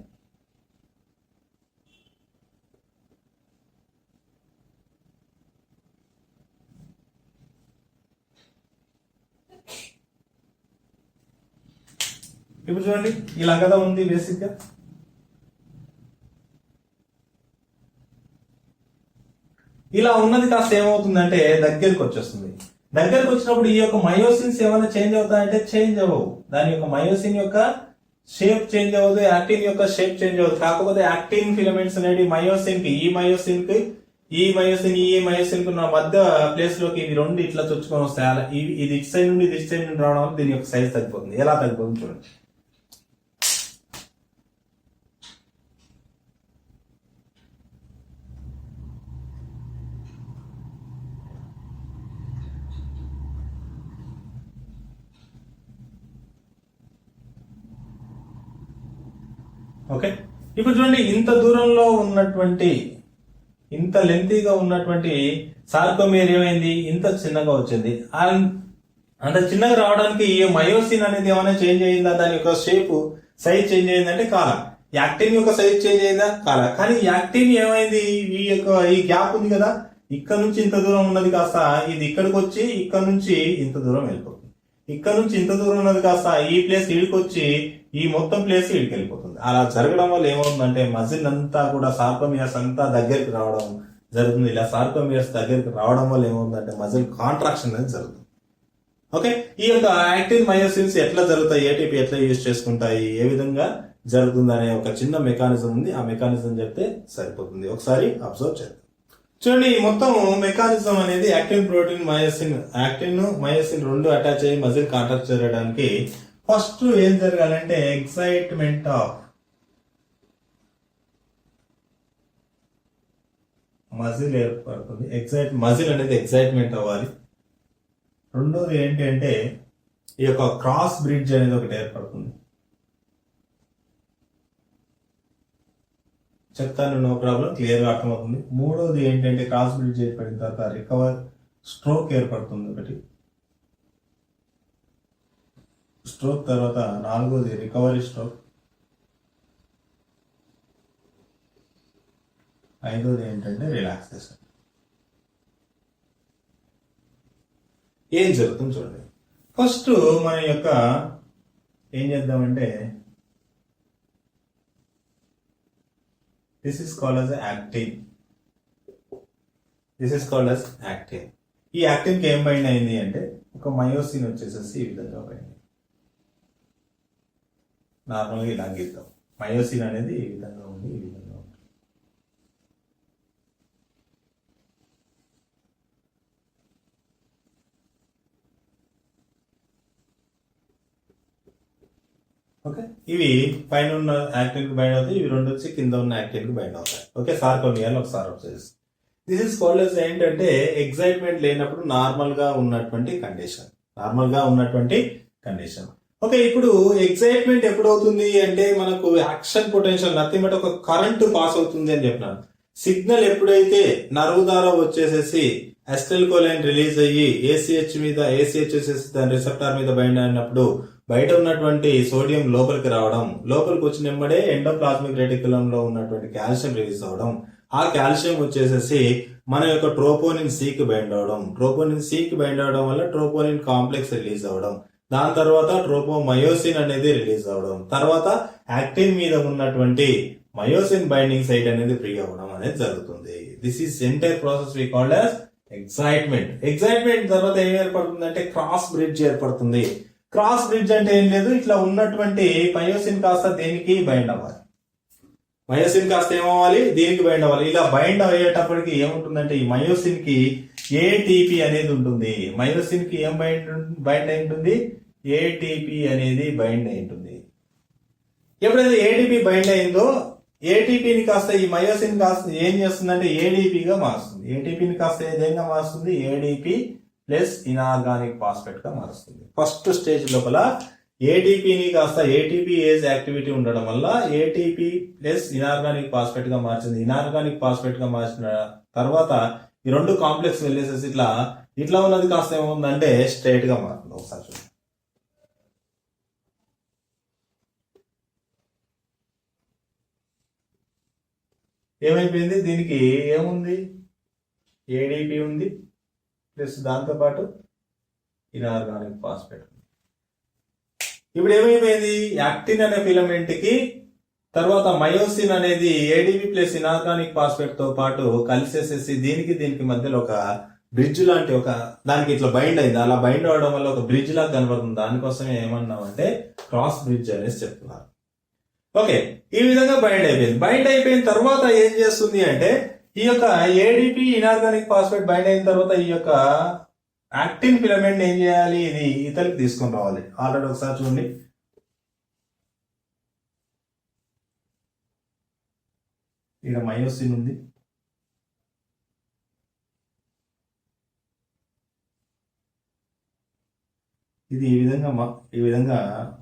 ఇప్పుడు చూడండి ఇలా కదా ఉంది. బేసిక్ గా ఇలా ఉన్నది కాస్త ఏమవుతుందంటే దగ్గరికి వచ్చేస్తుంది. దగ్గరకు వచ్చినప్పుడు ఈ యొక్క మయోసిన్స్ ఏమైనా చేంజ్ అవుతాయంటే చేంజ్ అవ్వవు. దాని యొక్క మయోసిన్ యొక్క షేప్ చేంజ్ అవ్వదు, యాక్టిన్ యొక్క షేప్ చేంజ్ అవ్వదు. కాకపోతే యాక్టిన్ ఫిలమెంట్స్ అనేవి మయోసిన్ కి ఈ మయోసిన్ కు మధ్య ప్లేస్ లోకి ఇవి రెండు ఇట్లా చొచ్చుకొని వస్తాయి. అలా ఇది ఇటు సైడ్ నుండి రావడం వల్ల దీని యొక్క సైజ్ తగ్గిపోతుంది. ఎలా తగ్గిపోతుంది చూడండి. ఓకే, ఇప్పుడు చూడండి ఇంత దూరంలో ఉన్నటువంటి ఇంత లెంతీగా ఉన్నటువంటి సార్కోమియర్ ఏమైంది, ఇంత చిన్నగా వచ్చింది. అంత చిన్నగా రావడానికి ఈ మయోసిన్ అనేది ఏమైనా చేంజ్ అయిందా, దాని యొక్క షేప్ సైజ్ చేంజ్ అయిందంటే కాల. యాక్టిన్ యొక్క సైజ్ చేంజ్ అయిందా కాల. కానీ యాక్టిన్ ఏమైంది, ఈ గ్యాప్ ఉంది కదా, ఇక్కడ నుంచి ఇంత దూరం ఉన్నది కాస్త ఇది ఇక్కడికి వచ్చి ఇక్కడ నుంచి ఇంత దూరం వెళ్ళిపోతుంది. ఇక్కడ నుంచి ఇంత దూరం ఉన్నది కాస్త ఈ ప్లేస్ ఈడికొచ్చి ఈ మొత్తం ప్లేస్ ఈడికి వెళ్ళిపోతుంది. అలా జరగడం వల్ల ఏమవుతుందంటే మజిల్ అంతా కూడా సార్కోమియర్స్ అంతా దగ్గరికి రావడం జరుగుతుంది. ఇలా సార్కోమియర్స్ దగ్గరికి రావడం వల్ల ఏమవుతుందంటే మజిల్ కాంట్రాక్షన్ అనేది జరుగుతుంది. ఓకే, ఈ యొక్క యాక్టిన్ మయోసిన్స్ ఎట్లా జరుగుతాయి, ఏటీపీ ఎట్లా యూజ్ చేసుకుంటాయి, ఏ విధంగా జరుగుతుంది అనే ఒక చిన్న మెకానిజం ఉంది. ఆ మెకానిజం చెప్తే సరిపోతుంది. ఒకసారి అబ్జర్వ్ చేద్దాం. చూడండి, ఈ మొత్తం మెకానిజం అనేది యాక్టిన్ ప్రోటీన్ మయోసిన్ రెండు అటాచ్ అయ్యి మజిల్ కాంట్రాక్ట్ చేయడానికి ఫస్ట్ ఏం జరగాలంటే ఎక్సైట్మెంట్ ఆఫ్ మజిల్ ఏర్పడుతుంది. మజిల్ అనేది ఎక్సైట్మెంట్ అవ్వాలి. రెండోది ఏంటి అంటే ఈ యొక్క క్రాస్ బ్రిడ్జ్ అనేది ఒకటి ఏర్పడుతుంది. చెప్తాను, నో ప్రాబ్లం, క్లియర్ గా అర్థమవుతుంది. మూడోది ఏంటంటే క్రాస్ బ్రిడ్జ్ ఏర్పడిన తర్వాత స్ట్రోక్ ఏర్పడుతుంది ఒకటి. స్ట్రోక్ తర్వాత నాలుగోది రికవరీ స్ట్రోక్. ఐదోది ఏంటంటే రిలాక్సేషన్. ఏం జరుగుతుంది చూడండి. ఫస్ట్ మన యొక్క ఏం చేద్దామంటే this is called as actin. ఈ యాక్టిన్ కి ఏం బైండ్ అయింది అంటే ఒక మయోసిన్ వచ్చేసేసి ఈ విధంగా బైండ్. నార్మల్గా ఇలా గీద్దాం. మయోసిన్ అనేది ఈ విధంగా ఉంది, ఈ విధంగా ఉంది. ఓకే, ఇవి పైన ఉన్న యాక్టిన్ కి బైండ్ అవుతాయి, ఇవి రెండు వచ్చి కింద ఉన్న యాక్టిన్ కి బైండ్ అవుతాయి. ఓకే, సార్కోమియర్ ఒకసారి observe. This is called as ఏంటంటే ఎక్సైట్మెంట్ లేనప్పుడు నార్మల్ గా ఉన్నటువంటి కండిషన్. ఓకే, ఇప్పుడు ఎక్సైట్మెంట్ ఎప్పుడు అవుతుంది అంటే మనకు యాక్షన్ పొటెన్షియల్ నథింగ్ బట్ ఒక కరెంట్ పాస్ అవుతుంది అని చెప్పినాను. సిగ్నల్ ఎప్పుడైతే నర్వ్ ద్వారా వచ్చేసేసి అసిటైల్కోలైన్ రిలీజ్ అయ్యి ఏసీహెచ్ వచ్చేసి దాని రిసెప్టార్ మీద బైండ్ అయినప్పుడు బయట ఉన్నటువంటి సోడియం లోపలికి రావడం, లోపలికి వచ్చిన వెంబడే ఎండోప్లాస్మిక్ రెటిక్యులం లో ఉన్నటువంటి కాల్షియం రిలీజ్ అవడం, ఆ కాల్షియం వచ్చేసేసి మన యొక్క ట్రోపోనిన్ సి కి బైండ్ అవడం వల్ల ట్రోపోనిన్ కాంప్లెక్స్ రిలీజ్ అవడం, దాని తర్వాత ట్రోపోమయోసిన్ అనేది రిలీజ్ అవడం, తర్వాత యాక్టిన్ మీద ఉన్నటువంటి మయోసిన్ బైండింగ్ సైట్ అనేది ఫ్రీ అవ్వడం అనేది జరుగుతుంది. This is entire process we called as excitement తర్వాత ఏం ఏర్పడుతుందంటే క్రాస్ బ్రిడ్జ్ ఏర్పడుతుంది. క్రాస్ బ్రిడ్జ్ అంటే ఏం లేదు, ఇట్లా ఉన్నటువంటి మయోసిన్ కాస్త దేనికి బైండ్ అవ్వాలి, దీనికి బైండ్ అవ్వాలి. ఇలా బైండ్ అయ్యేటప్పటికి ఏముంటుందంటే ఈ మయోసిన్ కి ఏటీపీ అనేది ఉంటుంది. మయోసిన్ కి ఏం బైండ్ అయి ఉంటుంది, ఏటీపీ అనేది బైండ్ అయి ఉంటుంది. ఎప్పుడైతే ఏటీపీ బైండ్ అయిందో ఏటీపీని కాస్త ఈ మయోసిన్ కాస్త ఏం చేస్తుందంటే ఏడీపీగా మారుస్తుంది. ఏటీపీని కాస్త ఏదైనా మారుస్తుంది, ఏడీపీ ప్లస్ ఇనార్గానిక్ ఫాస్ఫేట్ గా మారుస్తుంది. ఫస్ట్ స్టేజ్ లోపల ఏటీపీని కాస్త ఏటీపీ ఏజ్ యాక్టివిటీ ఉండడం వల్ల ఏటీపీ ప్లస్ ఇనార్గానిక్ ఫాస్ఫేట్ గా మార్చింది. ఇనార్గానిక్ ఫాస్ఫేట్ గా మార్చిన తర్వాత ఈ రెండు కాంప్లెక్స్ వెళ్ళేసేసి ఇట్లా ఉన్నది కాస్త ఏముందంటే స్ట్రైట్ గా మారుతుంది. ఒకసారి చూడండి. ఏమైపోయింది, దీనికి ఏముంది, ఏడీపీ ఉంది ప్లస్ దాంతోపాటు ఇనార్గానిక్ ఫాస్ఫేట్ ఉంది. ఇప్పుడు ఏమైపోయింది, యాక్టిన్ అనే ఫిలమెంట్ కి తర్వాత మయోసిన్ అనేది ఏడీపీ ప్లస్ ఇనార్గానిక్ ఫాస్ఫేట్ తో పాటు కలిసేసేసి దీనికి మధ్యలో ఒక బ్రిడ్జ్ లాంటి ఒక దానికి ఇట్లా బైండ్ అయింది. అలా బైండ్ అవడం వల్ల ఒక బ్రిడ్జ్ లాగా కనబడుతుంది. దానికోసమే ఏమన్నామంటే క్రాస్ బ్రిడ్జ్ అనేసి చెప్తున్నారు. ఓకే, ఈ విధంగా బైండ్ అయిపోయిన తర్వాత ఏం చేస్తుంది అంటే ఈ యొక్క ఏడీపీ ఇనార్గానిక్ ఫాస్ఫేట్ బైండ్ అయిన తర్వాత ఈ యొక్క యాక్టిన్ ఫిలమెంట్ ఏం చేయాలి, ఇది ఇతలికి తీసుకొని రావాలి. ఆల్రెడీ ఒకసారి చూడండి, ఇక్కడ మయోసిన్ ఉంది, ఇది ఈ విధంగా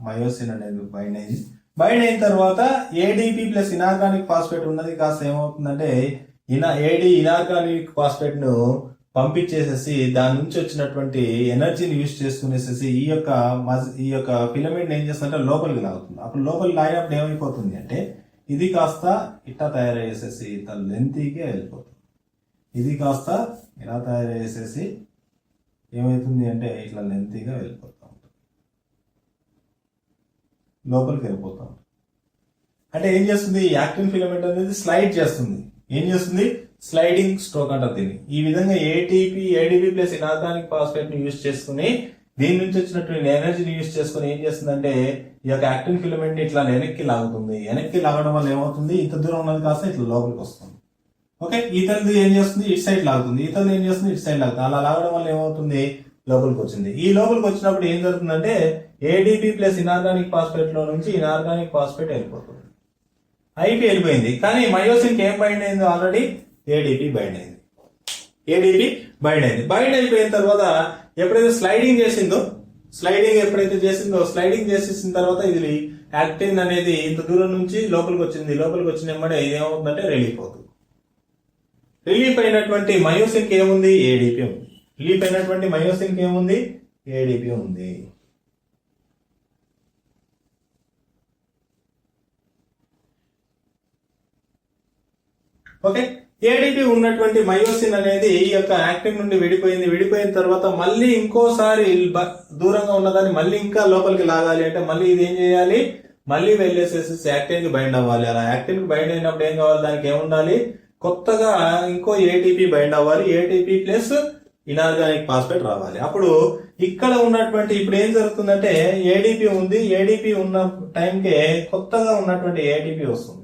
మయోసిన్ అనేది బైండ్ అయింది. బైండ్ అయిన తర్వాత ఏడీపీ ప్లస్ ఇనార్గానిక్ ఫాస్ఫేట్ ఉన్నది కాస్త ఏమవుతుందంటే ఇనార్గానిక్ ఫాస్ఫేట్ ను పంపించేసేసి దాని నుంచి వచ్చినటువంటి ఎనర్జీని యూజ్ చేసుకునేసేసి ఈ యొక్క ఫిలమెంట్ ఏం చేస్తుందంటే లోపలికి లాగుతుంది. అప్పుడు లోపలికి లాగినప్పుడు ఏమైపోతుంది అంటే ఇది కాస్త ఇట్లా తయారయ్యేసేసి ఇట్లా లెంతీగా వెళ్ళిపోతుంది. ఇది కాస్త ఇలా తయారయ్యేసేసి ఏమవుతుంది అంటే ఇట్లా లెంతీగా వెళ్ళిపోతాం, లోపలికి వెళ్ళిపోతాం. అంటే ఏం చేస్తుంది, యాక్టిన్ ఫిలమెంట్ అనేది స్లైడ్ చేస్తుంది. ఏం చేస్తుంది, స్లైడింగ్ స్ట్రోక్ అంటారు దీన్ని. ఈ విధంగా ఏడీపీ ప్లస్ ఇనార్గానిక్ ఫాస్ఫేట్ ని యూజ్ చేసుకుని దీని నుంచి వచ్చినటువంటి ఎనర్జీని యూజ్ చేసుకుని ఏం చేస్తుందంటే ఈ యొక్క యాక్టిన్ ఫిలమెంట్ ని ఇట్లా వెనక్కి లాగుతుంది. వెనక్కి లాగడం వల్ల ఏమవుతుంది, ఇంత దూరం ఉన్నది కాస్త ఇట్లా లోపలికి వస్తుంది. ఓకే, ఇతరుది ఏం చేస్తుంది, ఇటు సైడ్ లాగుతుంది, ఇతరులు ఏం చేస్తుంది, ఇటు సైడ్ లాగుతుంది. అలా లాగడం వల్ల ఏమవుతుంది, లోపలికి వచ్చింది. ఈ లోపలికి వచ్చినప్పుడు ఏం జరుగుతుందంటే ఏడీపీ ప్లస్ ఇనార్గానిక్ ఫాస్ఫేట్ లో నుంచి ఇనార్గానిక్ ఫాస్ఫేట్ వెళ్ళిపోతుంది. వెళ్ళిపోయింది. కానీ మయోసిన్ కి ఏం బైండ్ అయింది, ఆల్రెడీ ఏడీపీ బైండ్ అయింది. బైండ్ అయిపోయిన తర్వాత ఎప్పుడైతే స్లైడింగ్ చేసిందో స్లైడింగ్ చేసేసిన తర్వాత ఇది యాక్టిన్ అనేది ఇంత దూరం నుంచి లోపలికి వచ్చిన వెంబడే ఏమవుతుందంటే రిలీఫ్ అవుతుంది. రిలీఫ్ అయినటువంటి మయోసిన్ కి ఏముంది, ఏడీపీ ఉంది. రిలీఫ్ అయినటువంటి మయోసిన్ కి ఏముంది, ఏడీపీ ఉంది. ఓకే, ఏడీపీ ఉన్నటువంటి మయోసిన్ అనేది ఈ యొక్క యాక్టిన్ నుండి విడిపోయిన తర్వాత మళ్ళీ ఇంకోసారి దూరంగా ఉన్నదాన్ని మళ్ళీ ఇంకా లోపలికి లాగాలి అంటే మళ్ళీ ఇది ఏం చేయాలి, మళ్ళీ వెళ్ళేసేసి యాక్టిన్ కి బైండ్ అవ్వాలి. అలా యాక్టిన్ కి బైండ్ అయినప్పుడు ఏం కావాలి, దానికి ఏముండాలి, కొత్తగా ఇంకో ఏటీపీ బైండ్ అవ్వాలి. ఏటీపీ ప్లస్ ఇనార్గానిక్ ఫాస్ఫేట్ రావాలి. అప్పుడు ఇక్కడ ఉన్నటువంటి ఇప్పుడు ఏం జరుగుతుందంటే ఏడీపీ ఉంది, ఏడీపీ ఉన్న టైంకే కొత్తగా ఉన్నటువంటి ఏటీపీ వస్తుంది.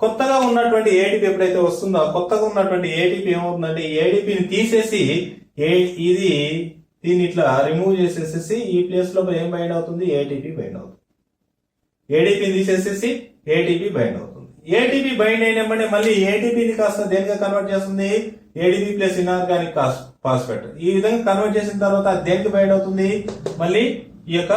కొత్తగా ఉన్నటువంటి ఏటీపీ ఎప్పుడైతే వస్తుందో కొత్తగా ఉన్నటువంటి ఏటీపీ ఏమవుతుందంటే ఏడీపీని తీసేసి దీన్ని ఇట్లా రిమూవ్ చేసేసి ఈ ప్లేస్ లో ఏం బైండ్ అవుతుంది, ఏటీపీ బైండ్ అవుతుంది. ఏడీపీని తీసేసేసి ఏటీపీ బైండ్ అవుతుంది. ఏటీపీ బైండ్ అయినప్పుడే మళ్ళీ ఏటీపీని కాస్త దేనిగా కన్వర్ట్ చేస్తుంది, ఏడీపీ ప్లస్ ఇనార్గానిక్ ఫాస్ఫేట్. ఈ విధంగా కన్వర్ట్ చేసిన తర్వాత దేనికి బైండ్ అవుతుంది, మళ్ళీ ఈ యొక్క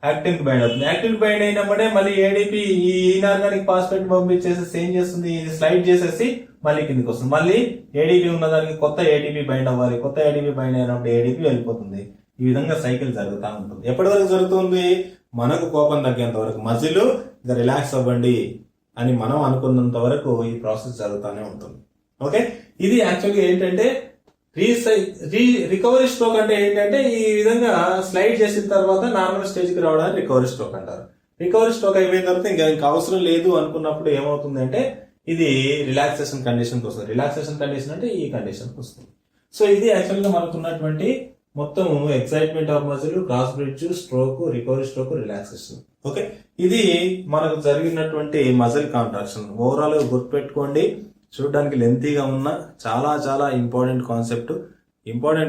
యాక్టిన్ కి బైండ్ అవుతుంది. యాక్టిన్ కి బైండ్ అయినప్పుడే మళ్ళీ ఏడీపీ ఈ ఇనార్గానిక్ ఫాస్ఫేట్ పంపించేసి ఏం చేస్తుంది, ఇది స్లైడ్ చేసేసి మళ్ళీ కిందికి వస్తుంది. మళ్ళీ ఏడీపీ ఉన్నదానికి కొత్త ఏటీపీ బైండ్ అవ్వాలి. కొత్త ఏటీపీ బైండ్ అయినప్పుడు ఏడీపీ వెళ్ళిపోతుంది. ఈ విధంగా సైకిల్ జరుగుతూ ఉంటుంది. ఎప్పటి వరకు జరుగుతుంది, మనకు కోపం తగ్గేంత వరకు, మజిల్ ఇంకా రిలాక్స్ అవ్వండి అని మనం అనుకున్నంత వరకు ఈ ప్రాసెస్ జరుగుతూనే ఉంటుంది. ఓకే, ఇది యాక్చువల్గా ఏంటంటే రికవరీ స్ట్రోక్ అంటే ఏంటంటే ఈ విధంగా స్లైడ్ చేసిన తర్వాత నార్మల్ స్టేజ్ కి రావడానికి రికవరీ స్ట్రోక్ అంటారు. రికవరీ స్ట్రోక్ అయిపోయిన తర్వాత ఇంకా అవసరం లేదు అనుకున్నప్పుడు ఏమవుతుంది అంటే ఇది రిలాక్సేషన్ కండిషన్కి వస్తుంది. రిలాక్సేషన్ కండిషన్ అంటే ఈ కండిషన్కి వస్తుంది. సో ఇది యాక్చువల్ గా మనకు ఉన్నటువంటి మొత్తం excitement of muscle, cross bridge, stroke, recovery stroke, relaxation. Okay, ఇది మనకు జరిగినటువంటి మజిల్ కాంట్రాక్షన్. ఓవరాల్ గా గుర్తుపెట్టుకోండి, చూడడానికి లెంతీగా ఉన్న చాలా చాలా ఇంపార్టెంట్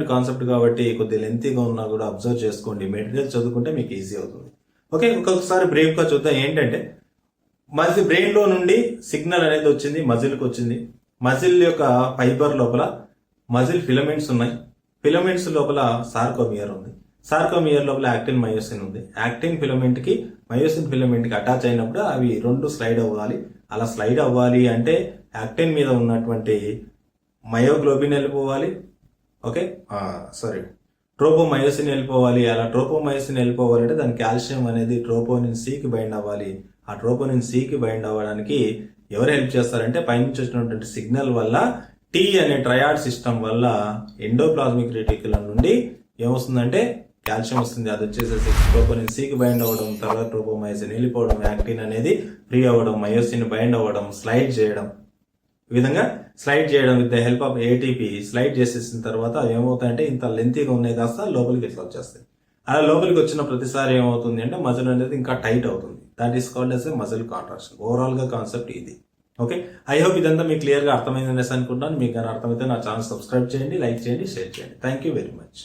కాన్సెప్ట్ కాబట్టి కొద్దిగా లెంతీగా ఉన్నా కూడా అబ్జర్వ్ చేసుకోండి. మెటీరియల్ చదువుకుంటే మీకు ఈజీ అవుతుంది. ఓకే, ఒక్కొక్కసారి బ్రీఫ్ గా చూద్దాం. ఏంటంటే మజిల్ బ్రెయిన్ లో నుండి సిగ్నల్ అనేది వచ్చింది మజిల్కి వచ్చింది. మజిల్ యొక్క ఫైబర్ లోపల మజిల్ ఫిలమెంట్స్ ఉన్నాయి. ఫిలమెంట్స్ లోపల సార్కోమియర్ ఉంది. సార్కోమియర్ లోపల యాక్టిన్ మయోసిన్ ఉంది. యాక్టిన్ ఫిలమెంట్ కి మయోసిన్ ఫిలమెంట్ కి అటాచ్ అయినప్పుడు అవి రెండు స్లైడ్ అవ్వాలి. అలా స్లైడ్ అవ్వాలి అంటే యాక్టిన్ మీద ఉన్నటువంటి మయోగ్లోబిన్ వెళ్ళిపోవాలి. ఓకే ట్రోపోమయోసిన్ వెళ్ళిపోవాలి. అలా ట్రోపోమయోసిన్ వెళ్ళిపోవాలంటే దాని కాల్షియం అనేది ట్రోపోనిన్ సికి బైండ్ అవ్వాలి. ఆ ట్రోపోనిన్ సికి బైండ్ అవ్వడానికి ఎవరు హెల్ప్ చేస్తారంటే పైనుంచి వచ్చినటువంటి సిగ్నల్ వల్ల టీ అనే ట్రయాడ్ సిస్టమ్ వల్ల ఎండోప్లాస్మిక్ రెటిక్యులం నుండి ఏమొస్తుందంటే కాల్షియం వస్తుంది. అది వచ్చేసేసి ట్రోపోనిన్ సికి బైండ్ అవ్వడం, తర్వాత ట్రోపోమయోసిన్ వెళ్ళిపోవడం, యాక్టిన్ అనేది ఫ్రీ అవ్వడం, మయోసిన్ బైండ్ అవ్వడం, స్లైడ్ చేయడం. ఈ విధంగా స్లైడ్ చేయడం with the help of ATP slide చేసేసిన తర్వాత ఏమవుతాయంటే ఇంత లెంతీగా ఉన్నాయి కాస్త లోపలికి ఇట్లా వచ్చేస్తాయి. అలా లోపలికి వచ్చిన ప్రతిసారి ఏమవుతుంది అంటే మజిల్ అనేది ఇంకా టైట్ అవుతుంది. That is called as muscle contraction. Overall గా కాన్సెప్ట్ ఇది. ఓకే, ఐ హోప్ ఇదంతా మీకు క్లియర్ గా అర్థమైందనేసి అనుకుంటాను. మీకు కానీ అర్థమైతే నా ఛానల్ సబ్స్క్రైబ్ చేయండి, లైక్ చేయండి, షేర్ చేయండి. Thank you very much.